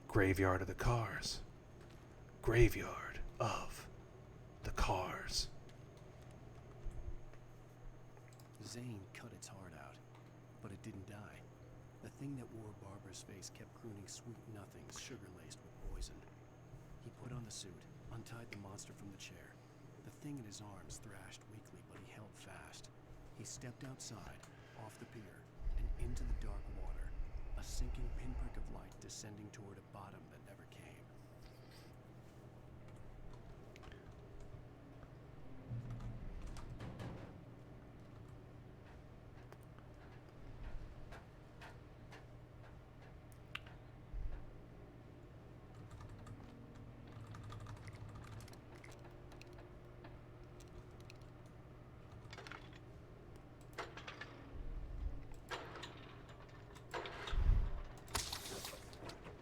Graveyard of the Cars. Graveyard of the Cars. Zane cut its heart out, but it didn't die. The thing that wore Barbara's face kept crooning sweet nothings sugar-laced with poison. He put on the suit, untied the monster from the chair. The thing in his arms thrashed weakly, but he held fast. He stepped outside, off the pier, and into the dark water, a sinking pinprick of light descending toward a bottom that never came.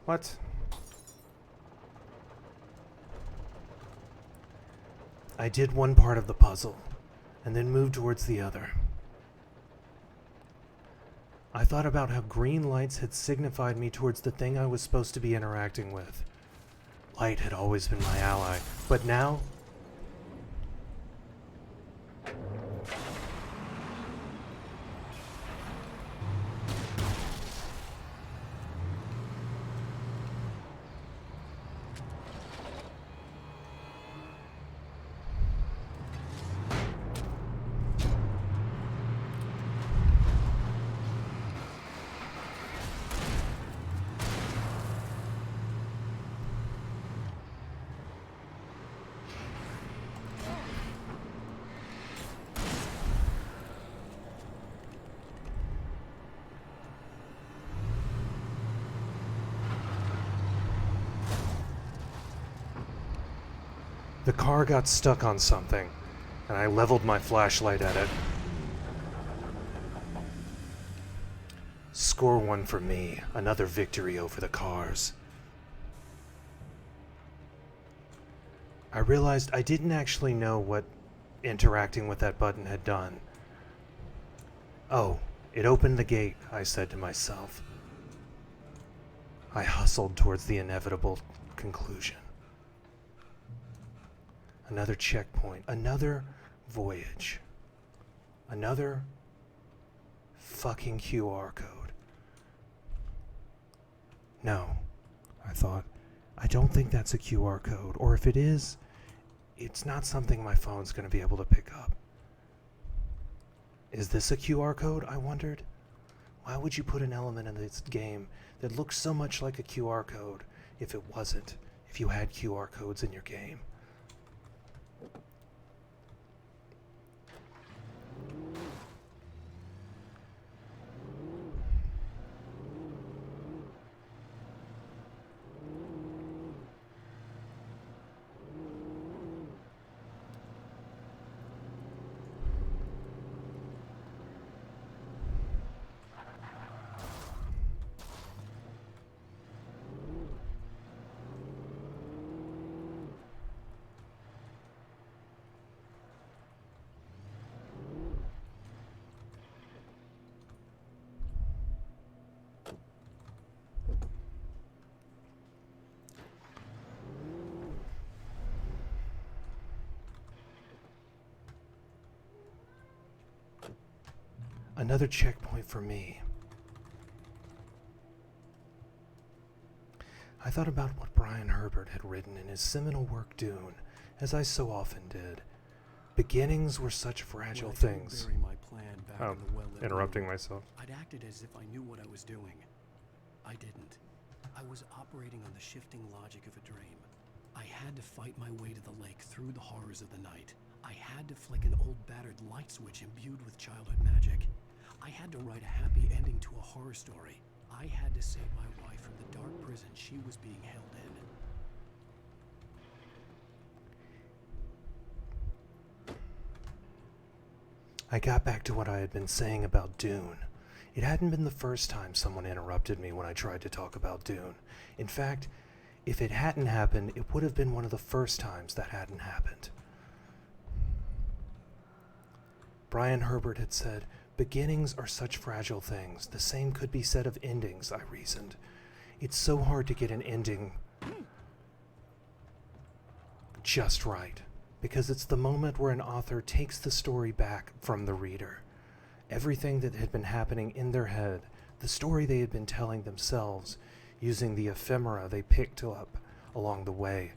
What? I did one part of the puzzle, and then moved towards the other. I thought about how green lights had signified me towards the thing I was supposed to be interacting with. Light had always been my ally, but now... The car got stuck on something, and I leveled my flashlight at it. Score one for me, another victory over the cars. I realized I didn't actually know what interacting with that button had done. Oh, it opened the gate, I said to myself. I hustled towards the inevitable conclusion. Another checkpoint, another voyage, another fucking QR code. No, I thought, I don't think that's a QR code, or if it is, it's not something my phone's going to be able to pick up. Is this a QR code? I wondered. Why would you put an element in this game that looks so much like a QR code if it wasn't, if you had QR codes in your game? Another checkpoint for me. I thought about what Brian Herbert had written in his seminal work Dune, as I so often did. Beginnings were such fragile things. Bury my plan back in the well-lit Interrupting room. myself. I'd acted as if I knew what I was doing. I didn't. I was operating on the shifting logic of a dream. I had to fight my way to the lake through the horrors of the night. I had to flick an old battered light switch imbued with childhood magic. I had to write a happy ending to a horror story. I had to save my wife from the dark prison she was being held in. I got back to what I had been saying about Dune. It hadn't been the first time someone interrupted me when I tried to talk about Dune. In fact, if it hadn't happened, it would have been one of the first times that hadn't happened. Brian Herbert had said, "Beginnings are such fragile things. The same could be said of endings," I reasoned. It's so hard to get an ending just right, because it's the moment where an author takes the story back from the reader. Everything that had been happening in their head, the story they had been telling themselves, using the ephemera they picked up along the way,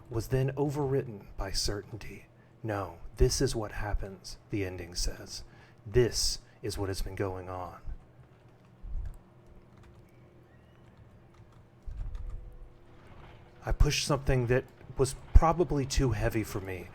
was then overwritten by certainty. No, this is what happens, the ending says. This is what has been going on. I pushed something that was probably too heavy for me.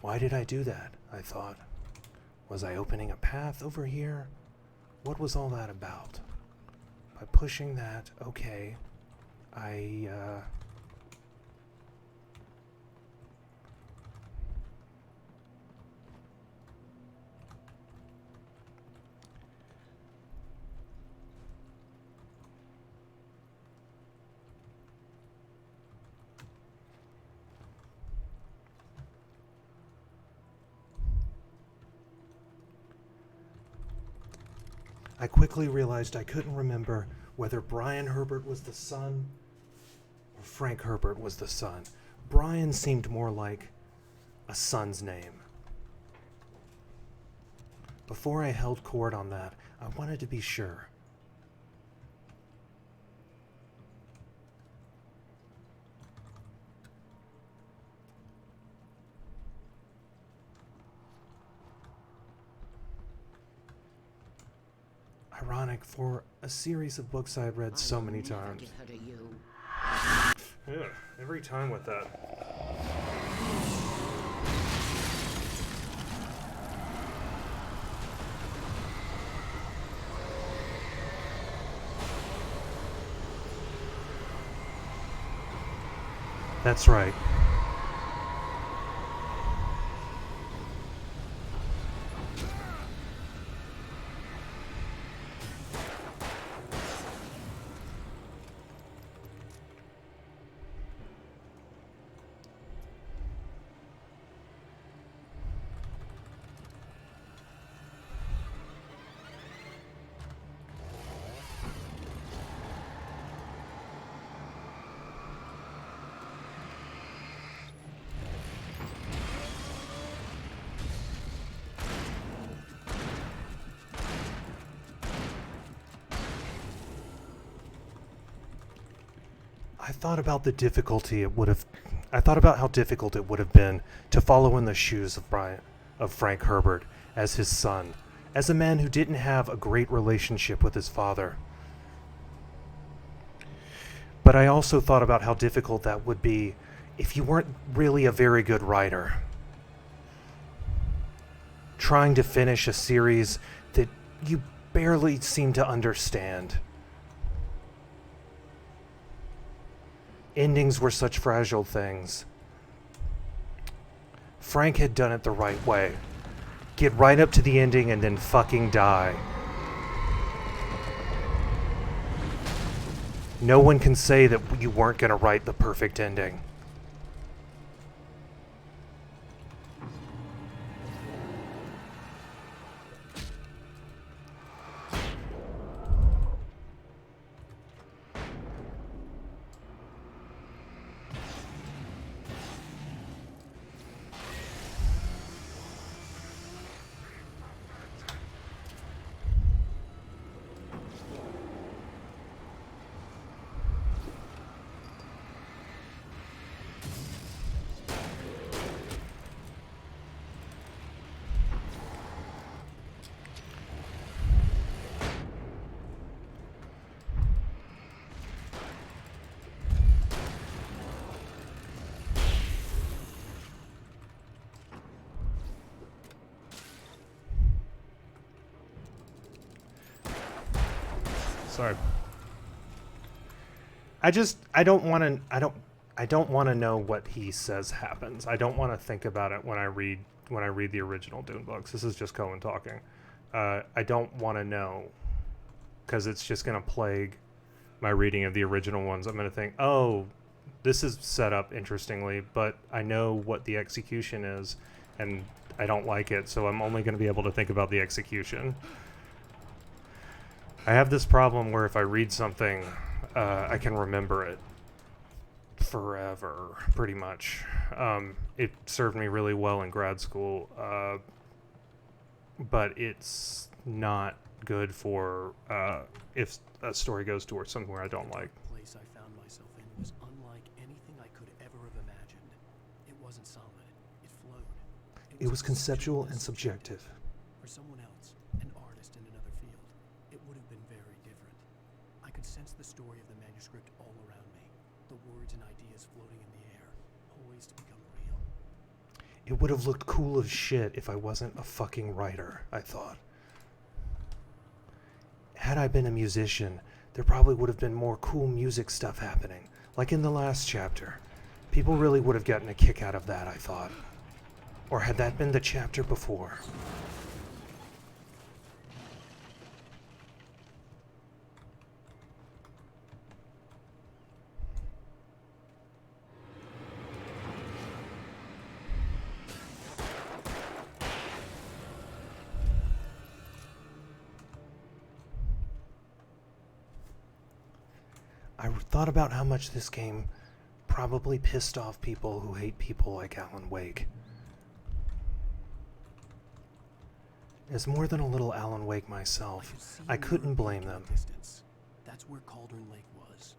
Why did I do that? I thought. Was I opening a path over here? What was all that about? By pushing that, okay, I quickly realized I couldn't remember whether Brian Herbert was the son or Frank Herbert was the son. Brian seemed more like a son's name. Before I held court on that, I wanted to be sure. Ironic, for a series of books I had read so many times. Yeah, every time with that. That's right. I thought about the difficulty it would have. I thought about how difficult it would have been to follow in the shoes of Frank Herbert as his son, as a man who didn't have a great relationship with his father. But I also thought about how difficult that would be if you weren't really a very good writer. Trying to finish a series that you barely seem to understand. Endings were such fragile things. Frank had done it the right way. Get right up to the ending and then fucking die. No one can say that you weren't going to write the perfect ending. Sorry. I don't want to know what he says happens. I don't want to think about it when I read the original Dune books. This is just Cohen talking. I don't want to know because it's just going to plague my reading of the original ones. I'm going to think, oh, this is set up interestingly, but I know what the execution is, and I don't like it, so I'm only going to be able to think about the execution. I have this problem where if I read something, I can remember it forever, pretty much. It served me really well in grad school, but it's not good for if a story goes towards somewhere I don't like. The place I found myself in was unlike anything I could ever have imagined. It wasn't solid. It flowed. It was conceptual and subjective. For someone else, an artist in another field, it would have been very different. I could sense the story of the manuscript all around me, the words and ideas floating in the air, poised to become real. It would have looked cool as shit if I wasn't a fucking writer, I thought. Had I been a musician, there probably would have been more cool music stuff happening, like in the last chapter. People really would have gotten a kick out of that, I thought. Or had that been the chapter before? I thought about how much this game probably pissed off people who hate people like Alan Wake. As more than a little Alan Wake myself, I couldn't blame them. That's where Cauldron Lake was.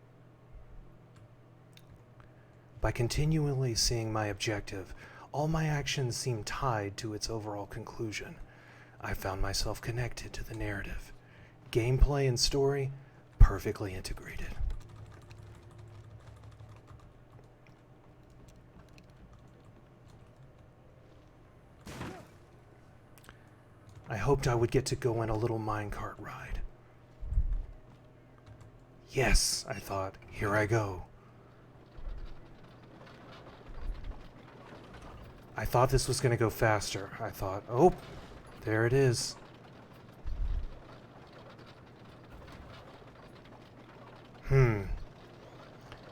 By continually seeing my objective, all my actions seemed tied to its overall conclusion. I found myself connected to the narrative. Gameplay and story perfectly integrated. I hoped I would get to go on a little minecart ride. Yes, I thought, here I go. I thought this was going to go faster. I thought, oh, there it is.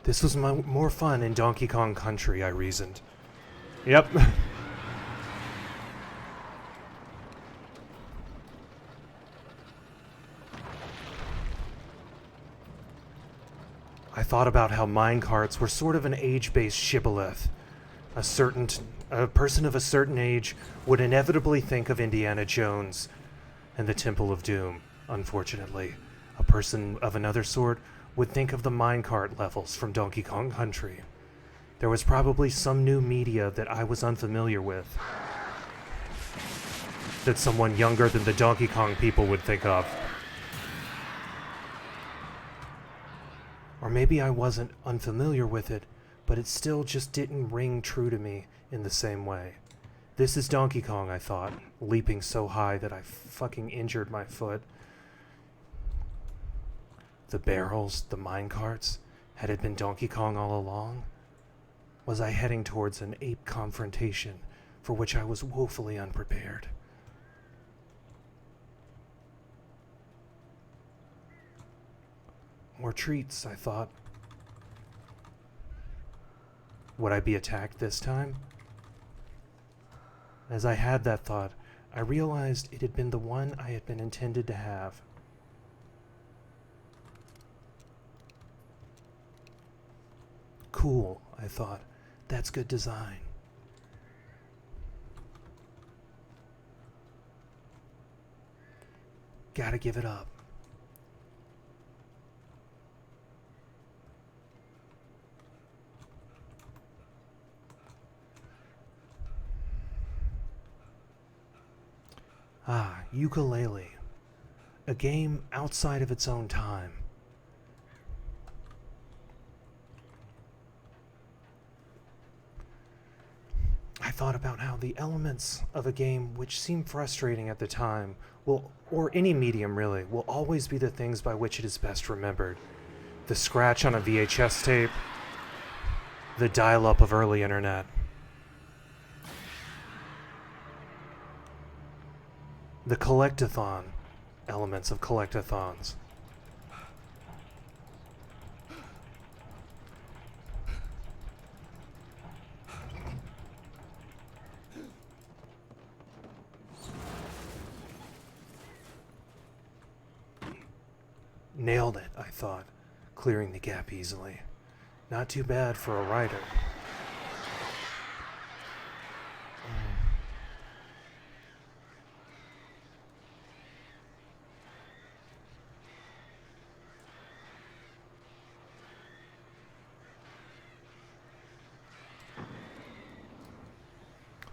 This was more fun in Donkey Kong Country, I reasoned. Yep. I thought about how minecarts were sort of an age-based shibboleth. A person of a certain age would inevitably think of Indiana Jones and the Temple of Doom, unfortunately. A person of another sort would think of the minecart levels from Donkey Kong Country. There was probably some new media that I was unfamiliar with, that someone younger than the Donkey Kong people would think of. Or maybe I wasn't unfamiliar with it, but it still just didn't ring true to me in the same way. This is Donkey Kong, I thought, leaping so high that I fucking injured my foot. The barrels, the minecarts, had it been Donkey Kong all along? Was I heading towards an ape confrontation for which I was woefully unprepared? More treats, I thought. Would I be attacked this time? As I had that thought, I realized it had been the one I had been intended to have. Cool, I thought. That's good design. Gotta give it up. Ah, ukulele. A game outside of its own time. I thought about how the elements of a game which seem frustrating at the time will, or any medium really, will always be the things by which it is best remembered. The scratch on a VHS tape, the dial-up of early internet. The collectathon elements of collectathons. Nailed it, I thought, clearing the gap easily. Not too bad for a writer.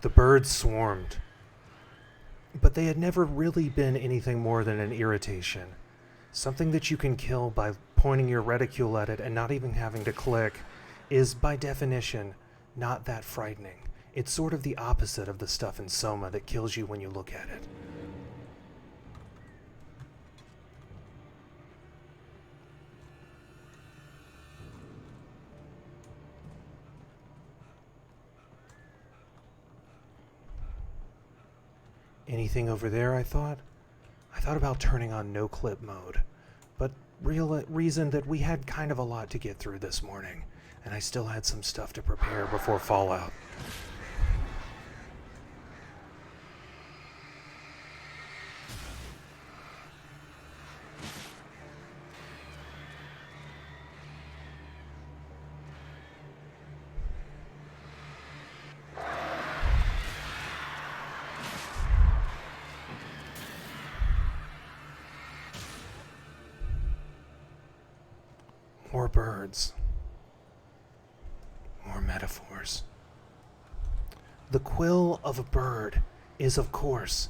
The birds swarmed, but they had never really been anything more than an irritation. Something that you can kill by pointing your reticule at it and not even having to click is, by definition, not that frightening. It's sort of the opposite of the stuff in Soma that kills you when you look at it. Anything over there, I thought? I thought about turning on no-clip mode, but reasoned that we had kind of a lot to get through this morning, and I still had some stuff to prepare before Fallout. More birds. More metaphors. The quill of a bird is, of course,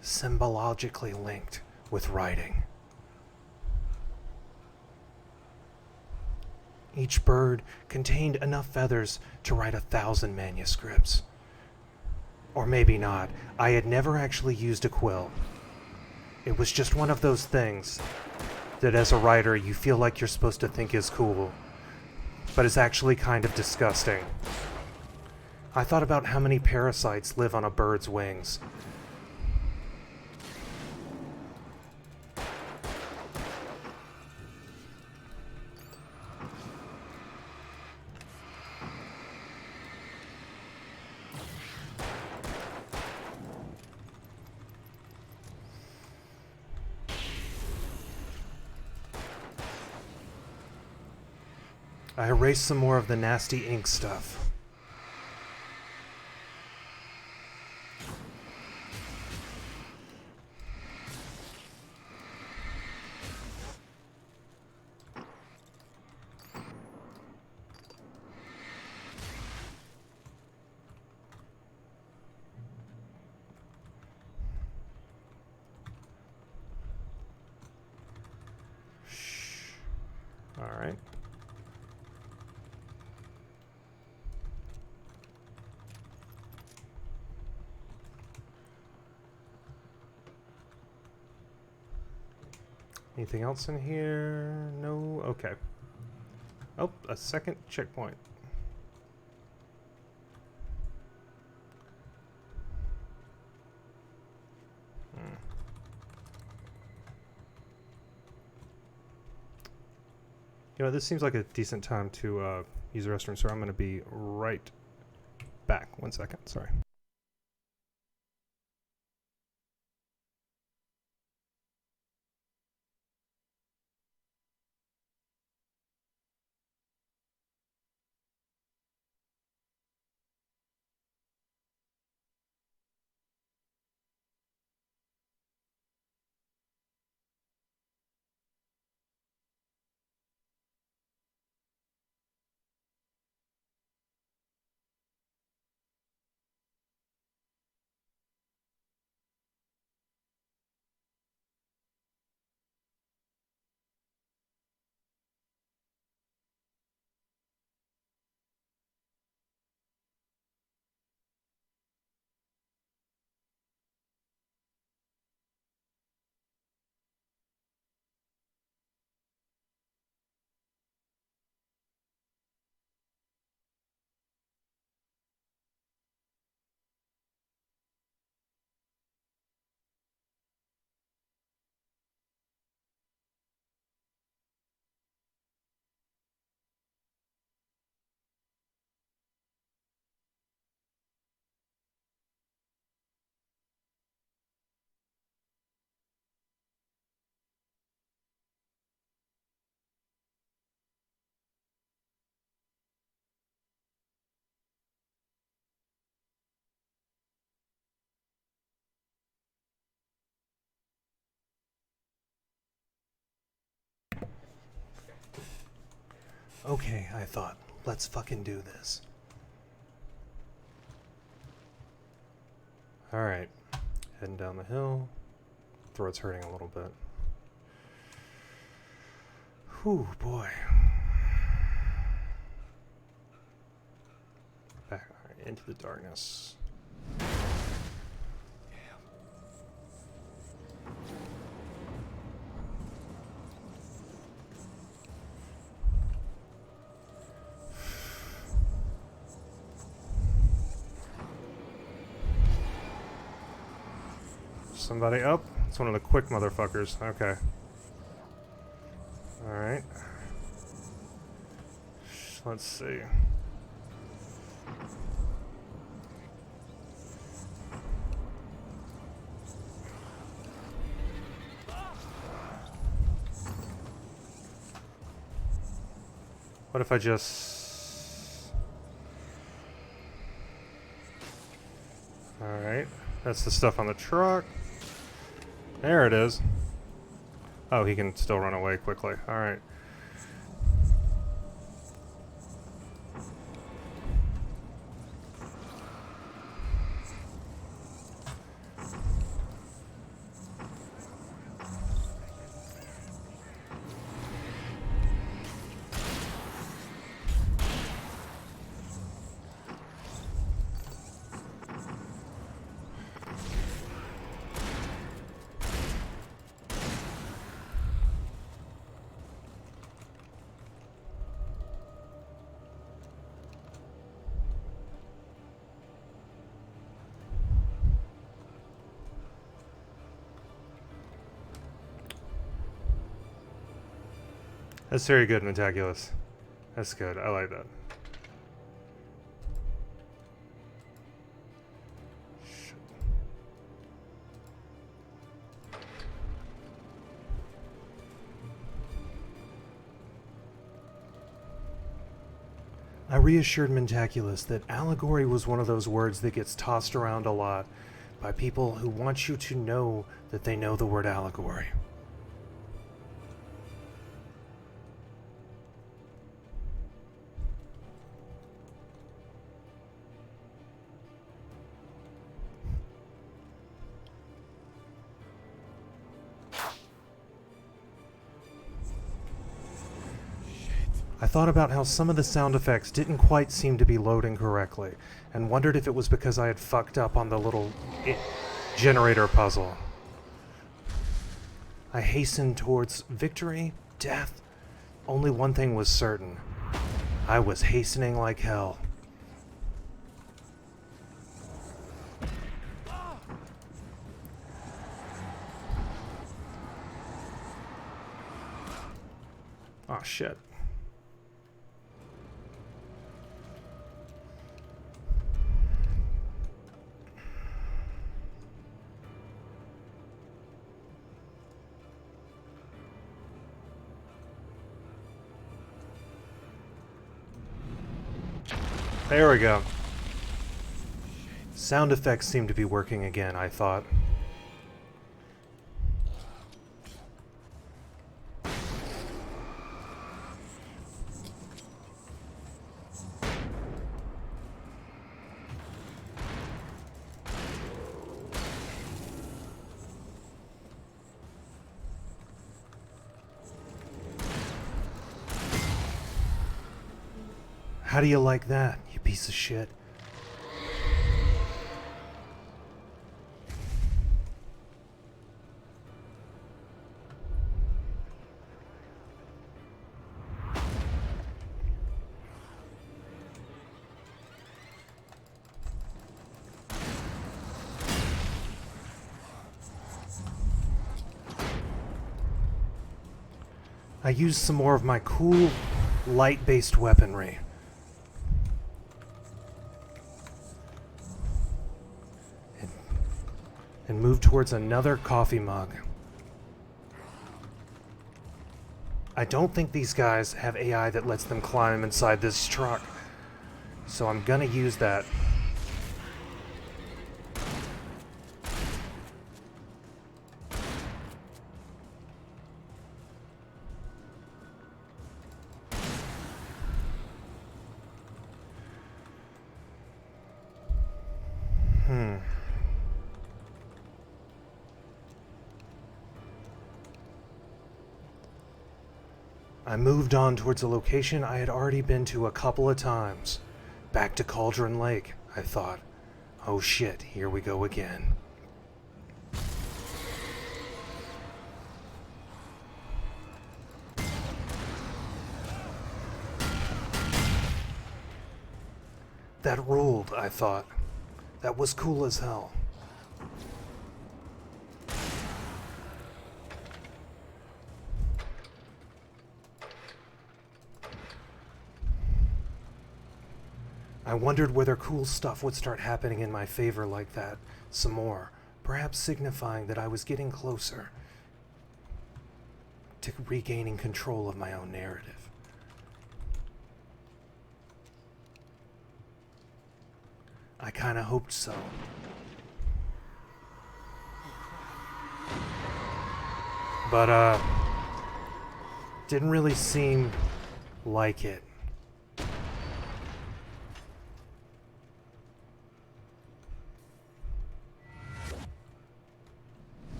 symbologically linked with writing. Each bird contained enough feathers to write 1,000 manuscripts. Or maybe not. I had never actually used a quill. It was just one of those things that as a writer you feel like you're supposed to think is cool, but is actually kind of disgusting. I thought about how many parasites live on a bird's wings. I erased some more of the nasty ink stuff. Shh. All right. Anything else in here? No? Okay. Oh, a second checkpoint. You know, this seems like a decent time to use the restroom, so I'm going to be right back. 1 second, sorry. Okay, I thought, let's fucking do this. Alright, heading down the hill. Throat's hurting a little bit. Whew, boy. Back into the darkness. Somebody up? It's one of the quick motherfuckers. Okay. Alright. Let's see. What if I just... Alright. That's the stuff on the truck. There it is. Oh, he can still run away quickly. Alright. That's very good, Metaculus. That's good. I like that. Shit. I reassured Mentaculus that allegory was one of those words that gets tossed around a lot by people who want you to know that they know the word allegory. I thought about how some of the sound effects didn't quite seem to be loading correctly, and wondered if it was because I had fucked up on the little generator puzzle. I hastened towards victory, death. Only one thing was certain. I was hastening like hell. Oh shit. There we go. Sound effects seem to be working again, I thought. How do you like that, you piece of shit? I used some more of my cool, light-based weaponry. And move towards another coffee mug. I don't think these guys have AI that lets them climb inside this truck, so I'm gonna use that. I moved on towards a location I had already been to a couple of times. Back to Cauldron Lake, I thought. Oh shit, here we go again. That ruled, I thought. That was cool as hell. I wondered whether cool stuff would start happening in my favor like that some more, perhaps signifying that I was getting closer to regaining control of my own narrative. I kinda hoped so. But, didn't really seem like it.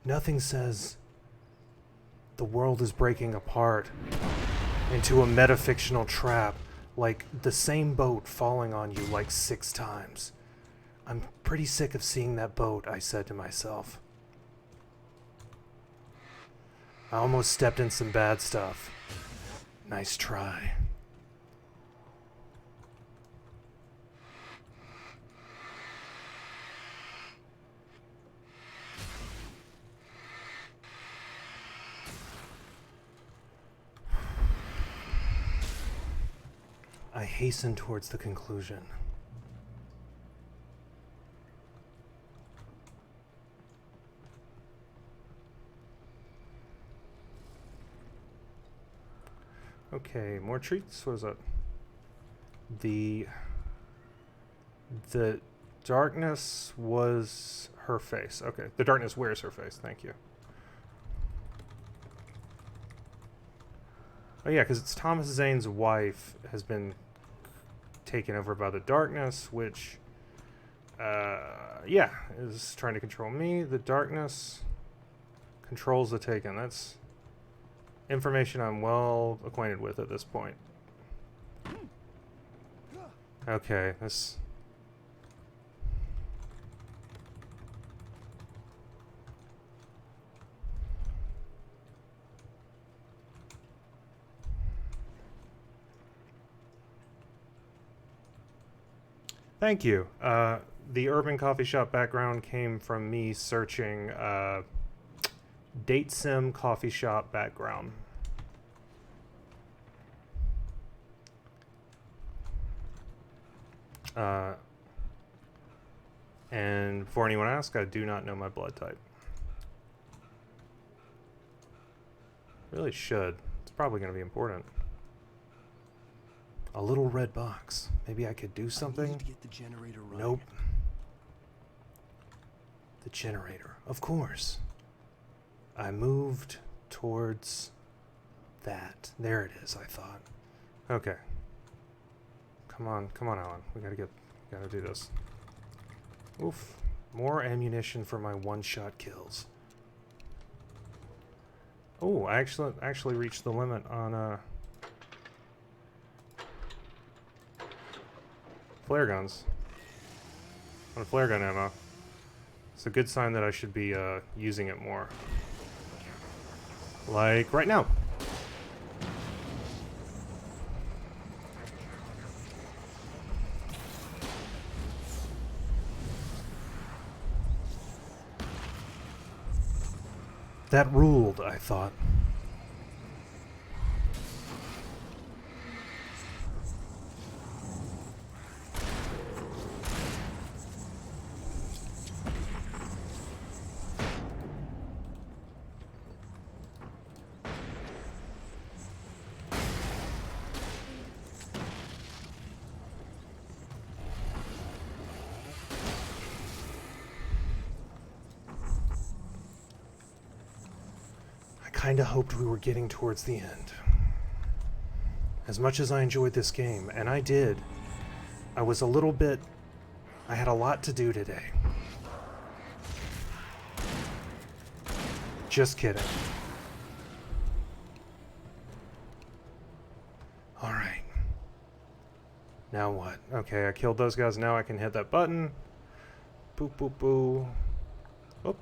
Nothing says the world is breaking apart into a metafictional trap like the same boat falling on you like 6 times. I'm pretty sick of seeing that boat, I said to myself. I almost stepped in some bad stuff. Nice try. I hasten towards the conclusion. Okay, more treats. What is that? The darkness was her face. Okay, the darkness wears her face. Thank you. Oh yeah, because it's Thomas Zane's wife has been taken over by the darkness, which, yeah, is trying to control me. The darkness controls the Taken. That's information I'm well acquainted with at this point. Okay, this... Thank you. The urban coffee shop background came from me searching date sim coffee shop background. And before anyone asks, I do not know my blood type. Really should. It's probably going to be important. A little red box. Maybe I could do something? I needed to get the generator running. Nope. The generator. Of course. I moved towards that. There it is, I thought. Okay. Come on, Alan. We gotta do this. Oof. More ammunition for my one-shot kills. Oh, I actually reached the limit on flare guns. On flare gun ammo. It's a good sign that I should be using it more. Like right now. That ruled, I thought. Kinda hoped we were getting towards the end. As much as I enjoyed this game, and I did, I had a lot to do today. Just kidding. Alright. Now what? Okay, I killed those guys, now I can hit that button. Boop, boop, boo. Oop.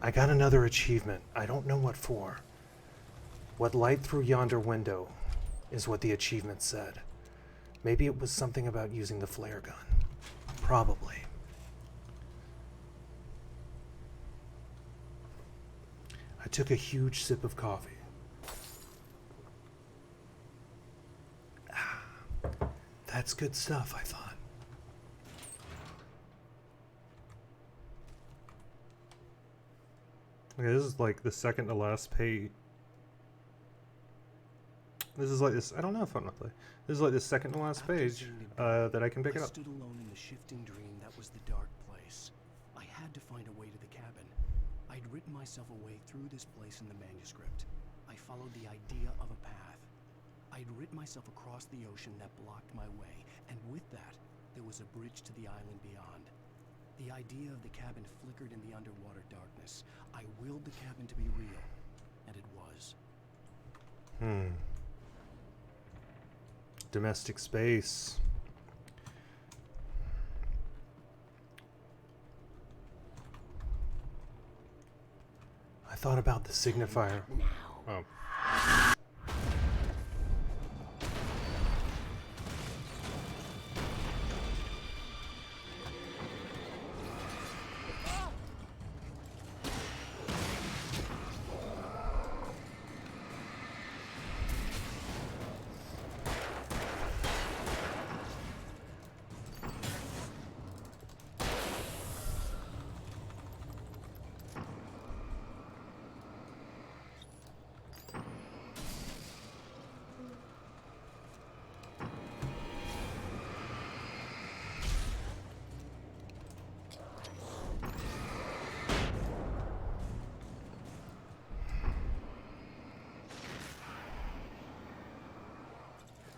I got another achievement. I don't know what for. What light through yonder window is what the achievement said. Maybe it was something about using the flare gun. Probably. I took a huge sip of coffee. That's good stuff, I thought. Okay, this is like the second to last page. This is like this. I don't know if I'm gonna play. This is like the second to last page that I can pick it up. I stood alone in the shifting dream that was the dark place. I had to find a way to the cabin. I'd written myself a way through this place in the manuscript. I followed the idea of a path. I'd written myself across the ocean that blocked my way, and with that, there was a bridge to the island beyond. The idea of the cabin flickered in the underwater darkness. I willed the cabin to be real, and it was. Domestic space. I thought about the signifier. Oh.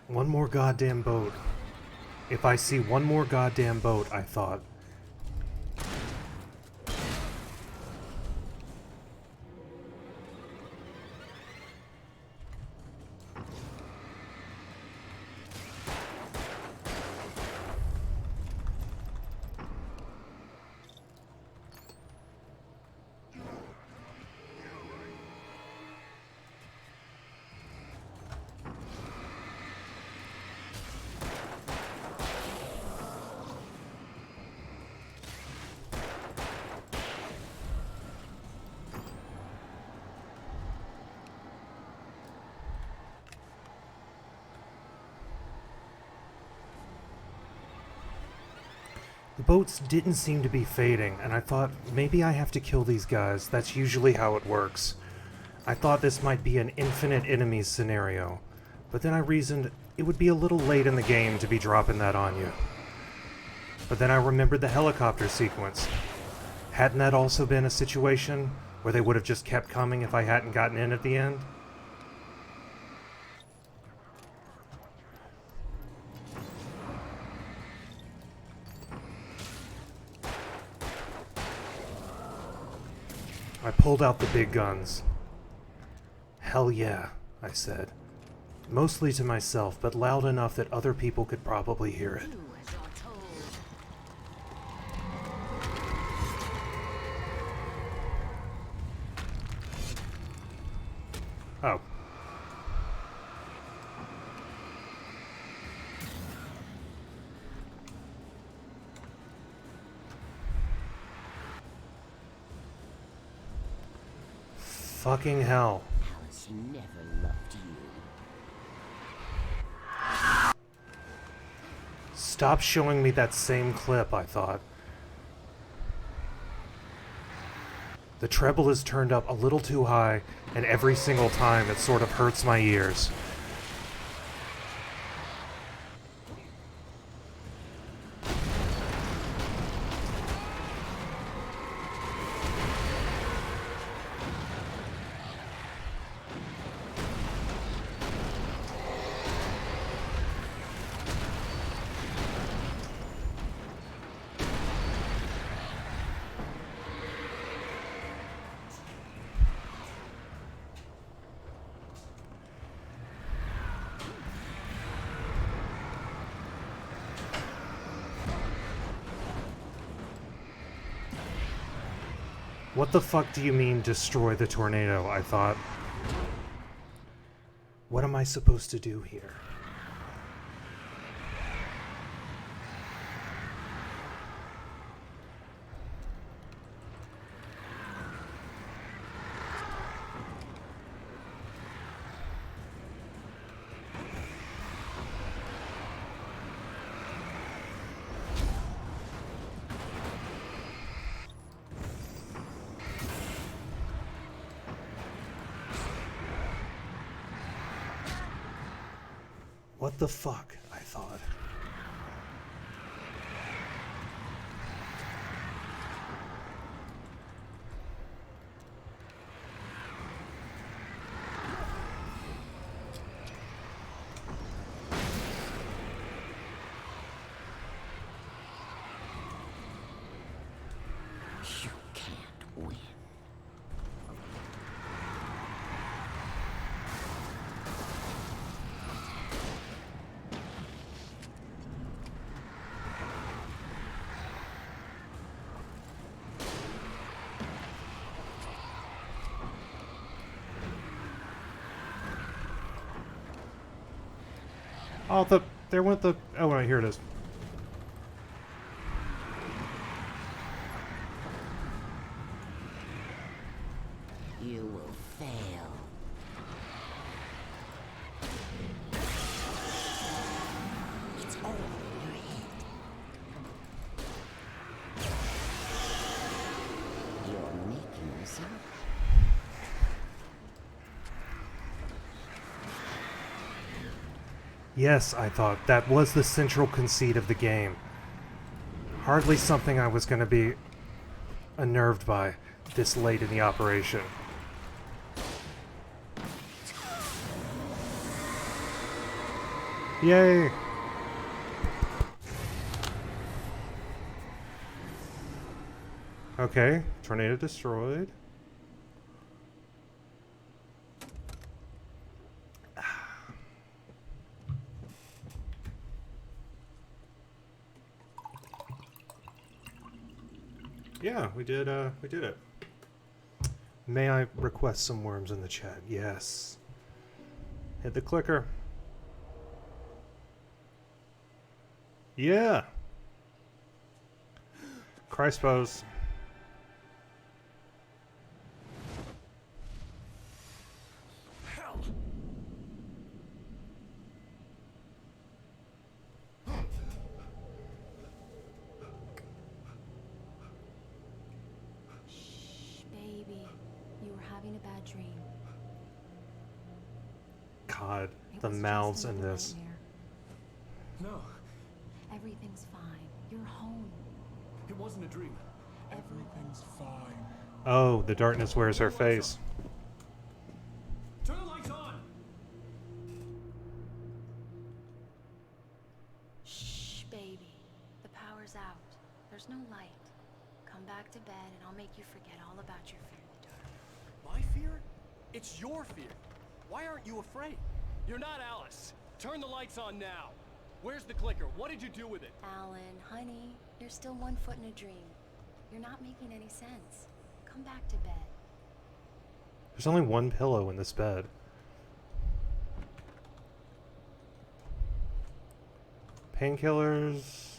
One more goddamn boat. If I see one more goddamn boat, I thought. The boats didn't seem to be fading, and I thought, maybe I have to kill these guys. That's usually how it works. I thought this might be an infinite enemies scenario, but then I reasoned it would be a little late in the game to be dropping that on you. But then I remembered the helicopter sequence. Hadn't that also been a situation where they would have just kept coming if I hadn't gotten in at the end? I pulled out the big guns. Hell yeah, I said. Mostly to myself, but loud enough that other people could probably hear it. Oh. Fucking hell. Alice never loved you. Stop showing me that same clip, I thought. The treble is turned up a little too high, and every single time it sort of hurts my ears. What the fuck do you mean, destroy the tornado? I thought. What am I supposed to do here? What the fuck? I thought. You can't win. Oh, there went the... Oh, right, here it is. You will fail. It's all in your head. You're making this up. Yes, I thought that was the central conceit of the game. Hardly something I was going to be unnerved by this late in the operation. Yay! Okay, tornado destroyed. Yeah, we did it. May I request some worms in the chat? Yes. Hit the clicker. Yeah. Christ pose. Shh, baby. You were having a bad dream. God, It the was just mouths in another this. nightmare. No, Everything's fine. You're home. it wasn't a dream. Everything's fine. Oh, the darkness wears her face. Turn the lights on! Shh, baby. The power's out. There's no light. Come back to bed and I'll make you forget all about your fear in the dark. My fear? It's your fear. Why aren't you afraid? You're not Alice. Turn the lights on now. Where's the clicker? What did you do with it? Alan, honey, you're still 1 foot in a dream. You're not making any sense. Come back to bed. There's only one pillow in this bed. Painkillers.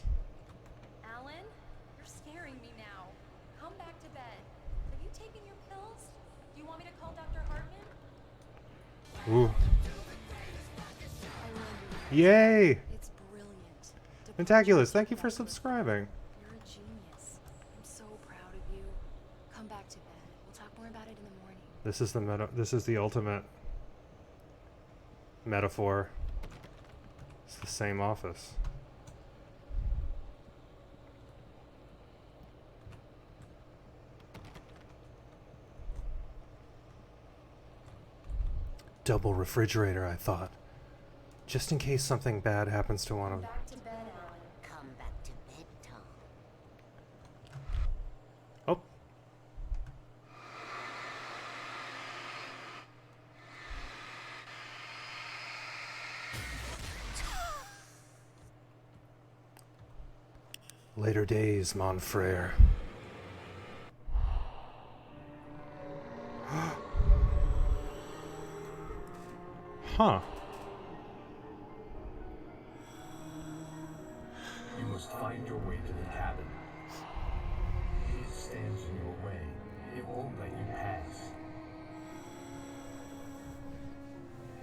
Alan, you're scaring me now. Come back to bed. Have you taken your pills? Do you want me to call Dr. Hartman? Ooh. I love you. Yay! It's brilliant. Mentaculous, thank you for subscribing. You're a genius. I'm so proud of you. Come back to bed. We'll talk more about it in the morning. This is the ultimate metaphor. It's the same office. Double refrigerator, I thought. Just in case something bad happens to one of them. Back to bed, Alan. Come back to bed, Tom. Oh. Later days, mon frere. Huh. You must find your way to the cabin. It stands in your way. It won't let you pass.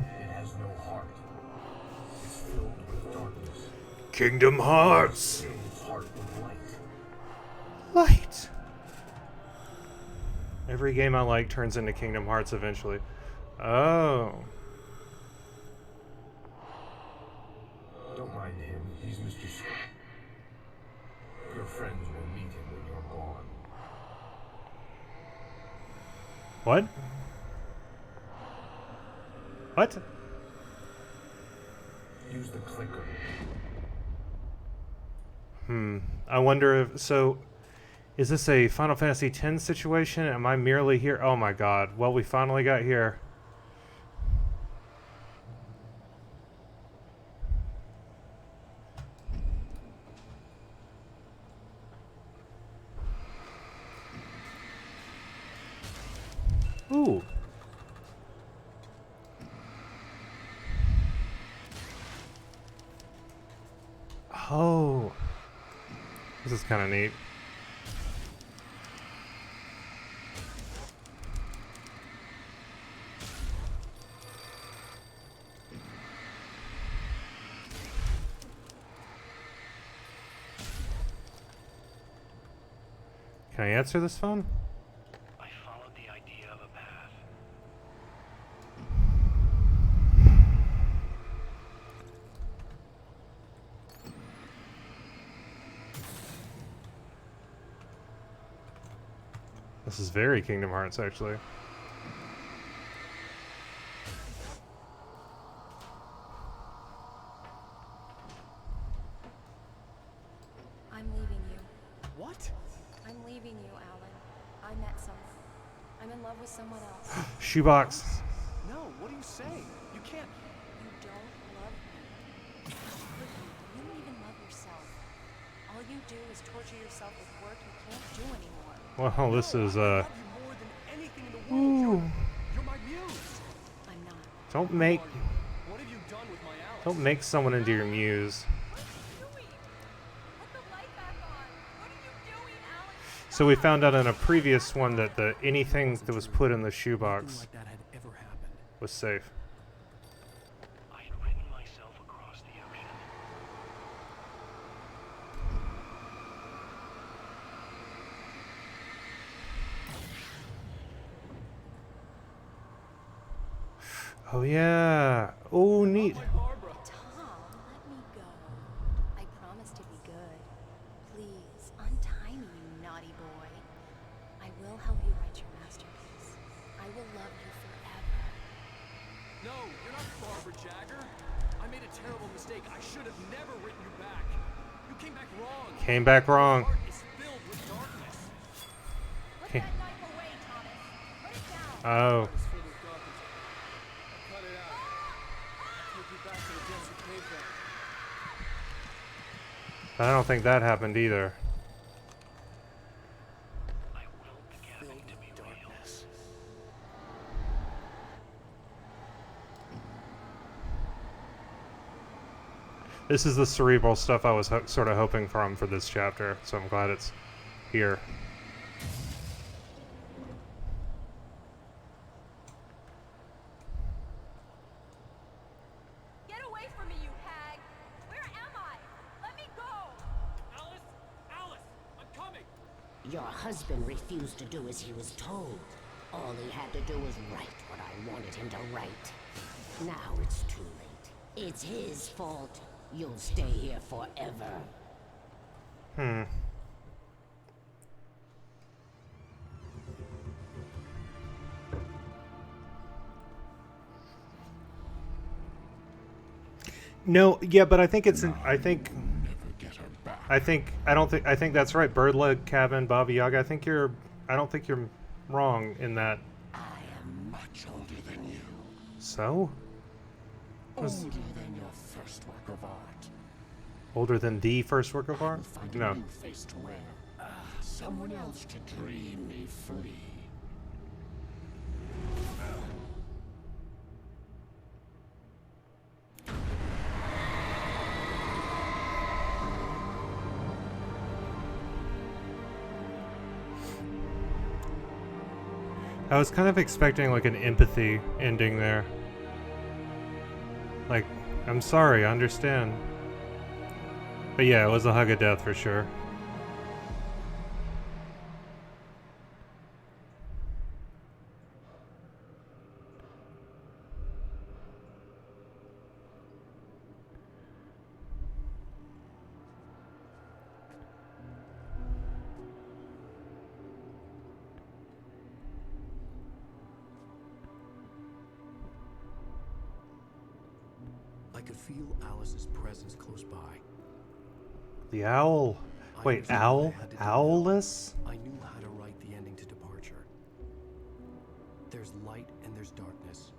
It has no heart. It's filled with darkness. Kingdom Hearts! Fill its heart with light. Light! Every game I like turns into Kingdom Hearts eventually. Oh. Don't mind him. He's Mr. Scott. Your friends will meet him when you're gone. What? What? Use the clicker. I wonder if... So, is this a Final Fantasy X situation? Am I merely here? Oh my god. Well, we finally got here. Ooh. This is kind of neat. Can I answer this phone? I followed the idea of a path. This is very Kingdom Hearts, actually. I'm leaving you. What? I'm leaving you, Alan. I met someone. I'm in love with someone else. Shoebox. No, what are you saying? You can't. You don't love me. Listen, you don't even love yourself. All you do is torture yourself with work you can't do anymore. Well, this is I love you more than anything in the world. You're my muse. I'm not. Don't make What have you done with my Alice? don't make someone into your muse. What are you doing? Put the light back on. What are you doing, Alan? So we found out in a previous one that anything that was put in the Nothing shoebox like that had ever happened. was safe. I had written myself across the ocean. Oh yeah. Oh neat. Barbara. Tom, let me go. I promise to be good. Please, untie me, you naughty boy. I will help you write your masterpiece. I will love you forever. No, you're not Barbara Jagger. I made a terrible mistake. I should have never written you back. You came back wrong. Came back wrong. Your heart is filled with darkness. Put Okay. that knife away, Thomas. Put it down. Oh. It's filled with darkness. I cut it out. I'll take you back to the desert cave then. I don't think that happened either. I willed the gathering to be real. This is the cerebral stuff I was sort of hoping for this chapter, so I'm glad it's here. Get away from me, you hag. Where am I? Let me go. Alice! Alice! I'm coming! Your husband refused to do as he was told. All he had to do was write what I wanted him to write. Now it's too late. It's his fault. You'll stay here forever. No, yeah, but I think it's I think Never get her back. I think that's right. Birdleg cabin, Baba Yaga. I don't think you're wrong in that. I am much older than you. So? Older than your first work of art. Older than the first work of I art? will find No. a new face to wear. Someone else to dream me free. I was kind of expecting like an empathy ending there. Like, I'm sorry, I understand. But yeah, it was a hug of death for sure. I could feel Alice's presence close by. The owl. I Wait, understood owl? what I had to do now. Owless? I knew how to write the ending to Departure. There's light and there's darkness.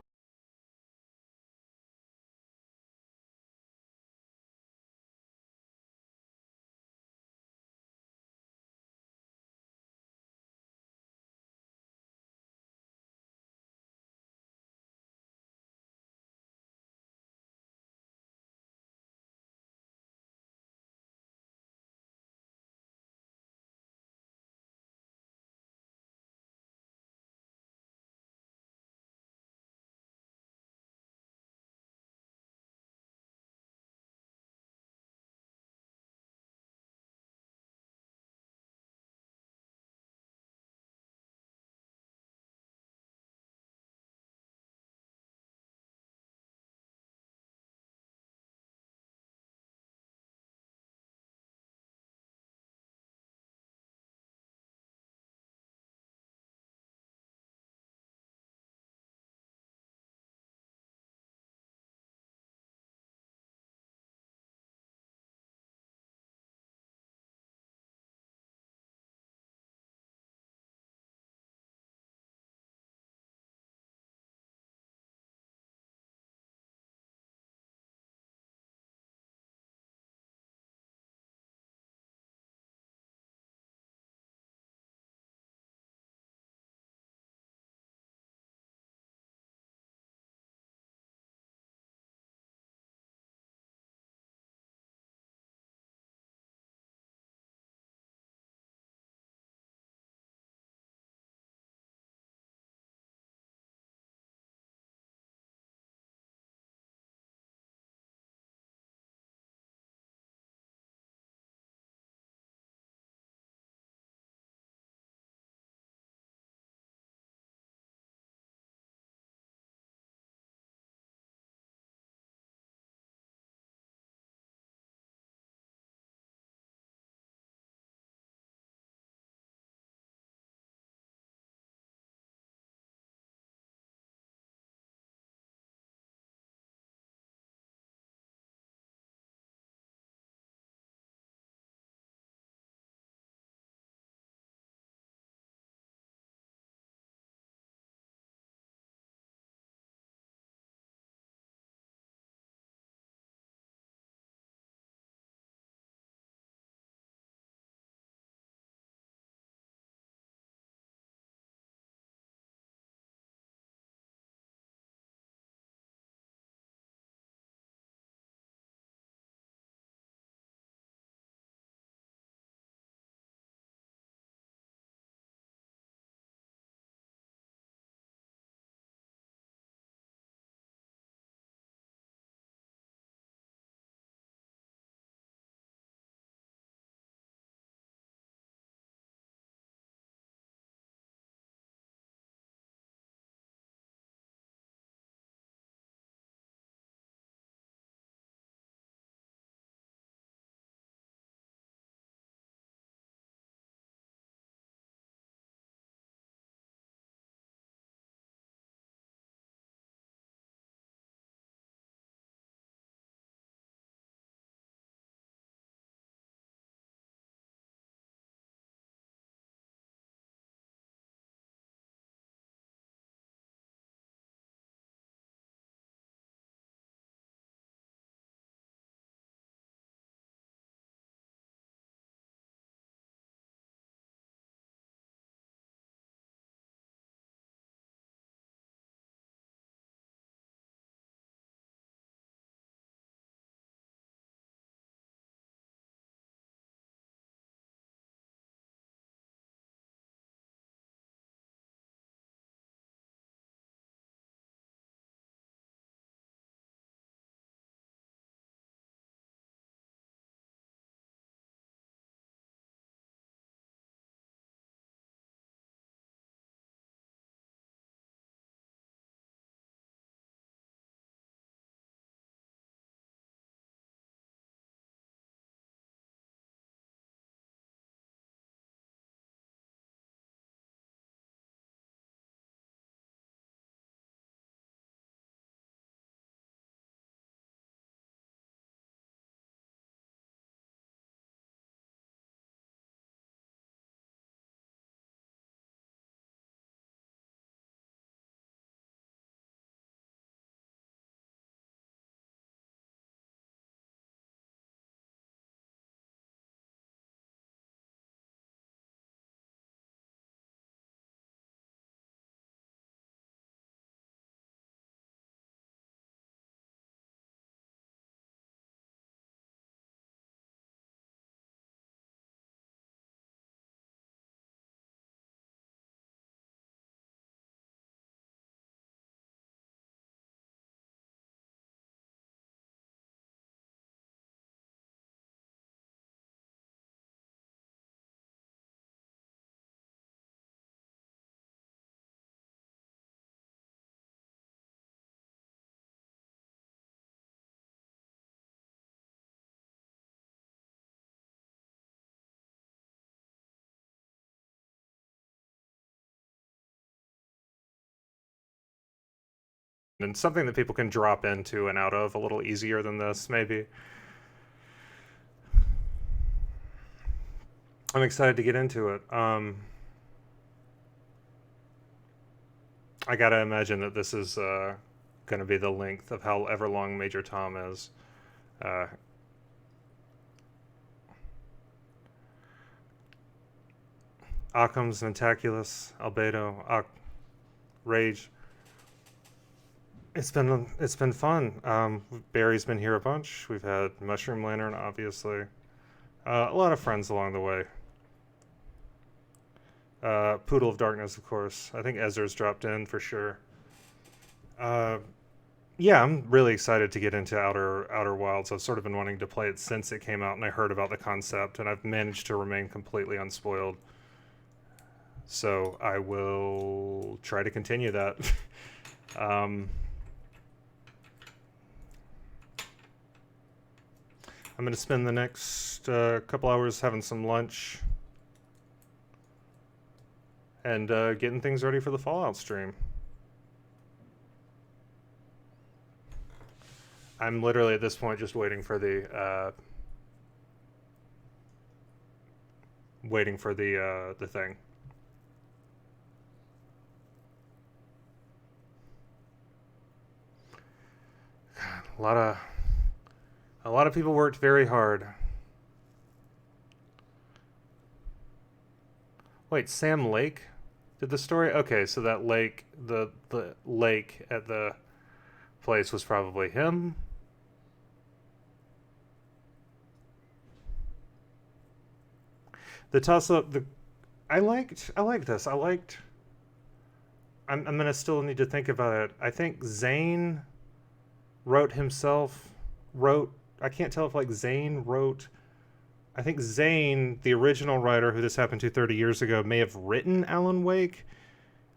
and something that people can drop into and out of a little easier than this, maybe. I'm excited to get into it. I gotta imagine that this is going to be the length of however long Major Tom is. Occam's Ventaculus, Albedo, Rage. It's been fun. Barry's been here a bunch. We've had Mushroom Lantern, obviously. A lot of friends along the way. Poodle of Darkness, of course. I think Ezra's dropped in for sure. Yeah, I'm really excited to get into Outer Wilds. I've sort of been wanting to play it since it came out, and I heard about the concept, and I've managed to remain completely unspoiled. So I will try to continue that. I'm going to spend the next couple hours having some lunch and getting things ready for the Fallout stream. I'm literally at this point just waiting for the thing. A lot of people worked very hard. Wait, Sam Lake did the story? Okay, so that lake, the lake at the place was probably him. The toss up, I liked this. I'm gonna still need to think about it. I think Zane I can't tell if like Zane wrote, I think Zane, the original writer who this happened to 30 years ago, may have written Alan Wake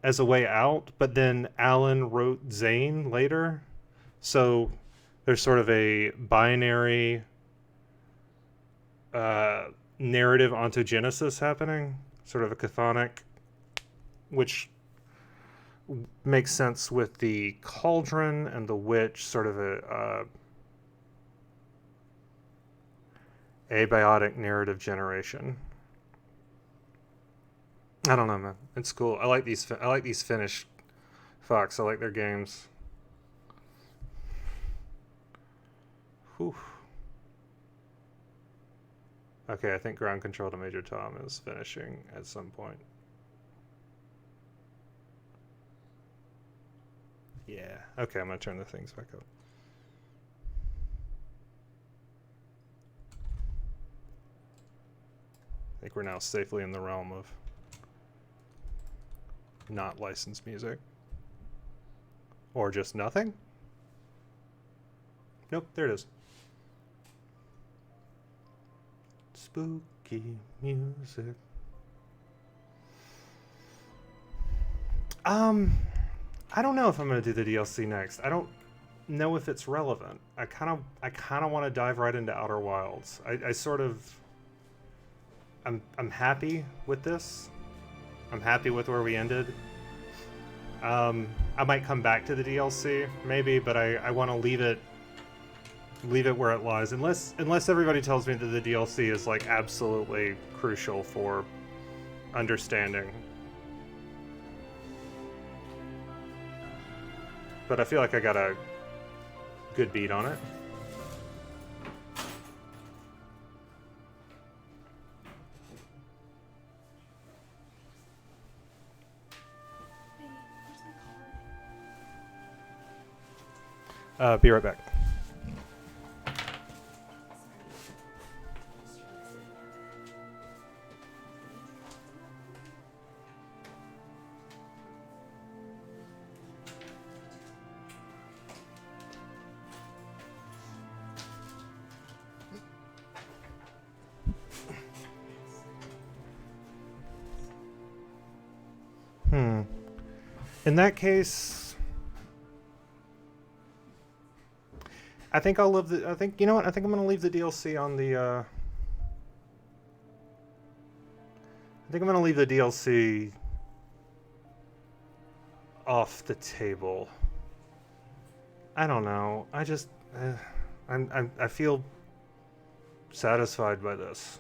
as a way out, but then Alan wrote Zane later. So there's sort of a binary narrative ontogenesis happening, sort of a chthonic, which makes sense with the Cauldron and the Witch, sort of a abiotic narrative generation. I don't know, man. It's cool. I like these Finnish Fox. I like their games. Whew. Okay, I think ground control to Major Tom is finishing at some point. Yeah. Okay, I'm gonna turn the things back up. I think we're now safely in the realm of not licensed music. Or just nothing? Nope, there it is. Spooky music. I don't know if I'm going to do the DLC next. I don't know if it's relevant. I kind of want to dive right into Outer Wilds. I'm happy with this. I'm happy with where we ended. I might come back to the DLC maybe, but I want to leave it where it lies, unless everybody tells me that the DLC is like absolutely crucial for understanding. But I feel like I got a good beat on it. Be right back. In that case, I think I'll leave the. I think you know what? I think I'm gonna leave the DLC on the. I think I'm gonna leave the DLC off the table. I don't know. I just, I feel satisfied by this.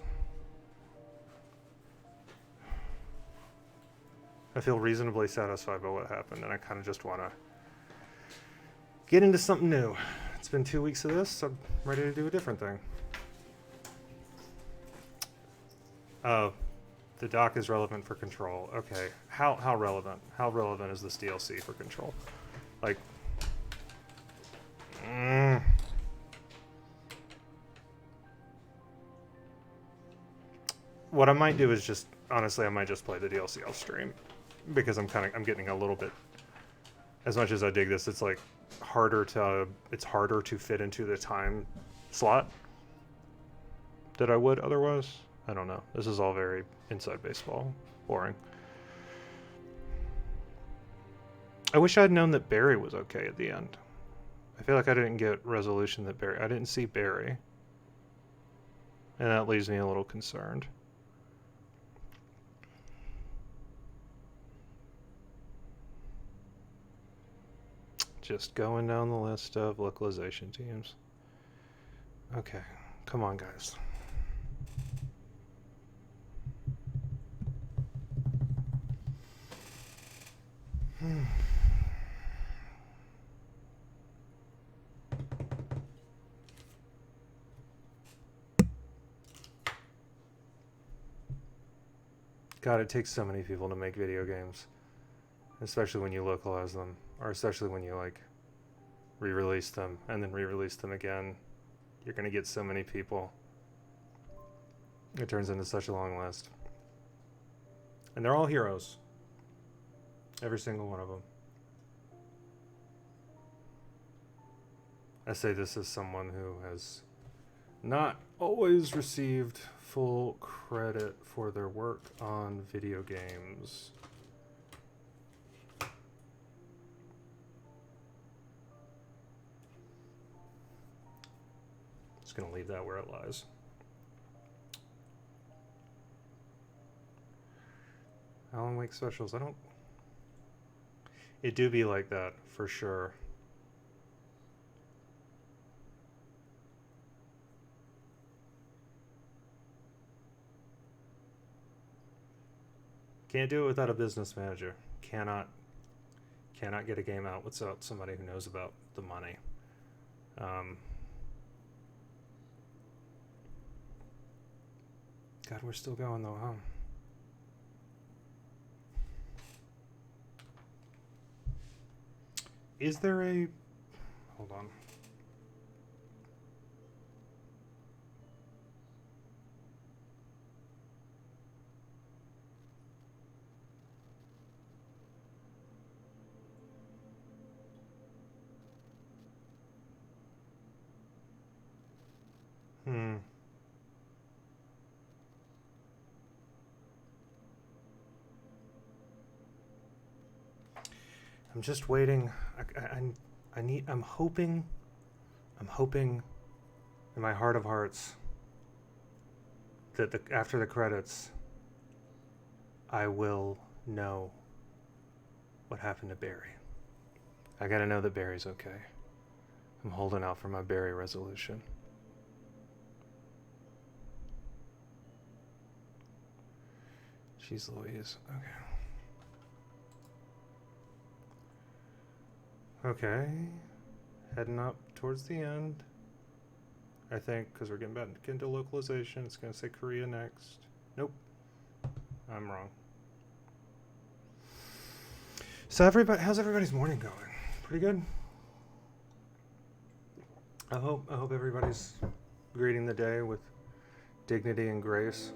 I feel reasonably satisfied by what happened, and I kind of just want to get into something new. It's been 2 weeks of this. I'm ready to do a different thing. Oh, the dock is relevant for Control. Okay, how relevant? How relevant is this DLC for Control? Like, what I might do is just, honestly, I might just play the DLC off stream, because I'm getting a little bit, as much as I dig this, it's like it's harder to fit into the time slot that I would otherwise. I don't know. This is all very inside baseball. Boring. I wish I'd known that Barry was okay at the end. I feel like I didn't get resolution that I didn't see Barry. And that leaves me a little concerned. Just going down the list of localization teams. Okay, come on, guys. God, it takes so many people to make video games. Especially when you localize them. Or especially when you, like, re-release them and then re-release them again. You're going to get so many people. It turns into such a long list. And they're all heroes. Every single one of them. I say this as someone who has not always received full credit for their work on video games. Just gonna leave that where it lies. Alan Wake specials, it do be like that, for sure. Can't do it without a business manager. Cannot get a game out without somebody who knows about the money. God, we're still going though, huh? Is there a... Hold on. I'm just waiting. I'm hoping in my heart of hearts that after the credits, I will know what happened to Barry. I gotta know that Barry's okay. I'm holding out for my Barry resolution. Jeez Louise. Okay. Heading up towards the end. I think, because we're getting back into localization. It's going to say Korea next. Nope. I'm wrong. So how's everybody's morning going? Pretty good? I hope everybody's greeting the day with dignity and grace.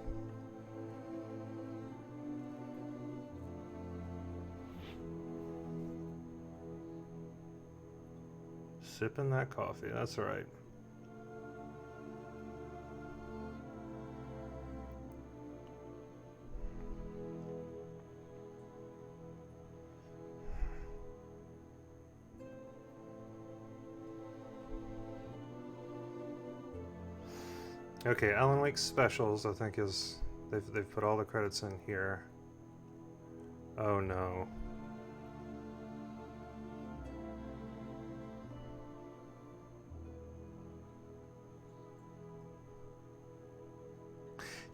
Sipping that coffee, that's right. Okay, Alan Wake specials, I think they've put all the credits in here. Oh no.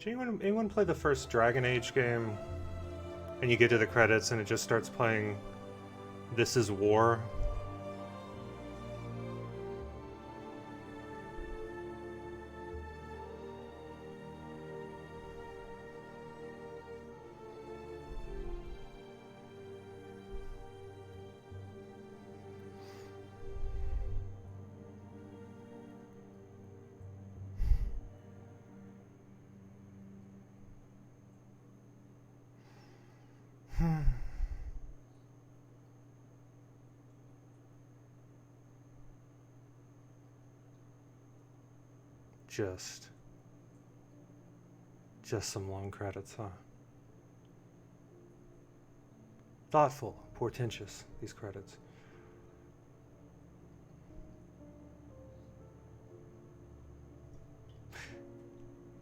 Did anyone play the first Dragon Age game? And you get to the credits and it just starts playing This Is War? Just some long credits, huh? Thoughtful, portentous, these credits.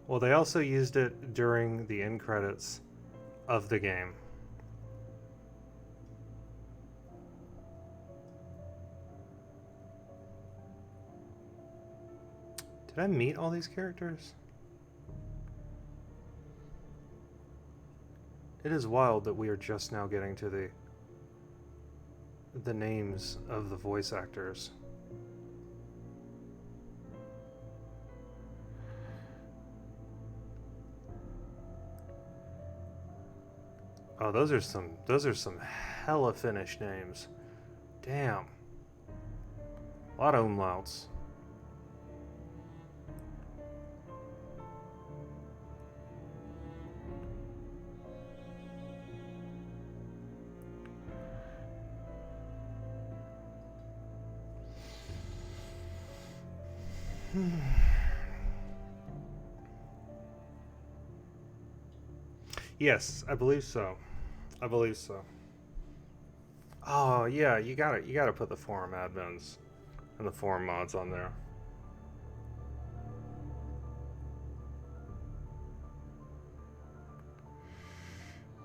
Well, they also used it during the end credits of the game. Did I meet all these characters? It is wild that we are just now getting to the names of the voice actors. Oh, those are some hella Finnish names. Damn. A lot of umlauts. Yes, I believe so. I believe so. Oh yeah, you gotta put the forum admins and the forum mods on there.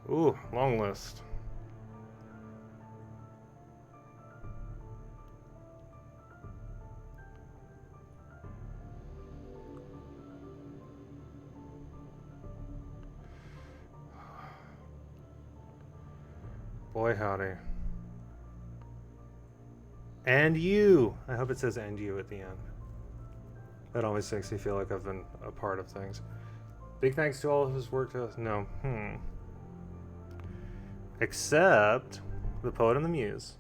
Ooh, long list. Boy howdy. And you! I hope it says and you at the end. That always makes me feel like I've been a part of things. Big thanks to all who's worked with... No. Except the Poet and the Muse.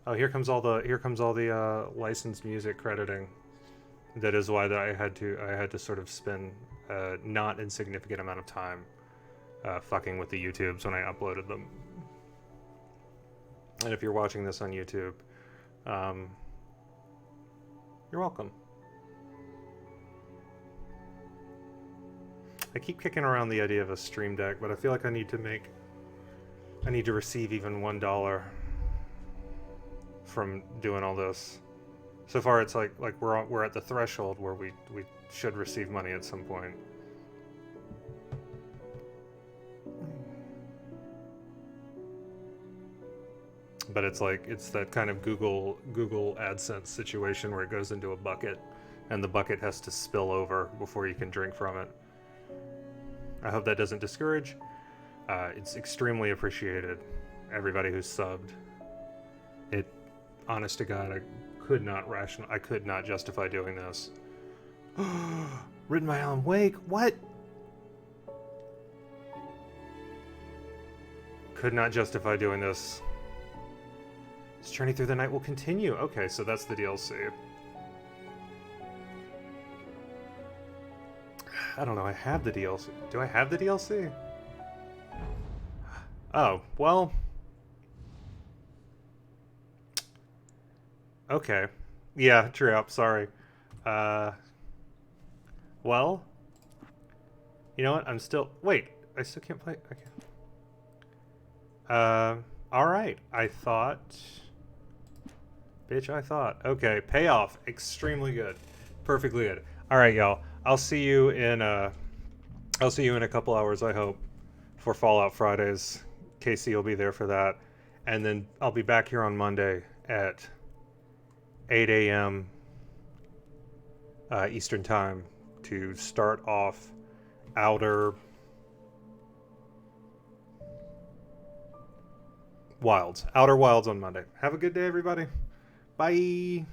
Oh, here comes all the licensed music crediting. That is why I had to sort of spend a not insignificant amount of time fucking with the YouTubes when I uploaded them. And if you're watching this on YouTube, you're welcome. I keep kicking around the idea of a Stream Deck, but I feel like I need to receive even $1 from doing all this. So far, it's like we're at the threshold where we should receive money at some point. But it's that kind of Google AdSense situation where it goes into a bucket, and the bucket has to spill over before you can drink from it. I hope that doesn't discourage. It's extremely appreciated. Everybody who's subbed. It, honest to God, I could not justify doing this. Written by Alan Wake? What? Could not justify doing this. This journey through the night will continue. Okay, so that's the DLC. I don't know, I have the DLC. Do I have the DLC? Oh, well... Okay. Yeah, true, sorry. Well... You know what, I'm still... Wait, I still can't play... Okay. Alright, I thought... Bitch, I thought. Okay, payoff. Extremely good. Perfectly good. Alright, y'all. I'll see you in a couple hours, I hope, for Fallout Fridays. Casey will be there for that. And then I'll be back here on Monday at 8 a.m. Eastern Time to start off Outer Wilds on Monday. Have a good day, everybody. Bye.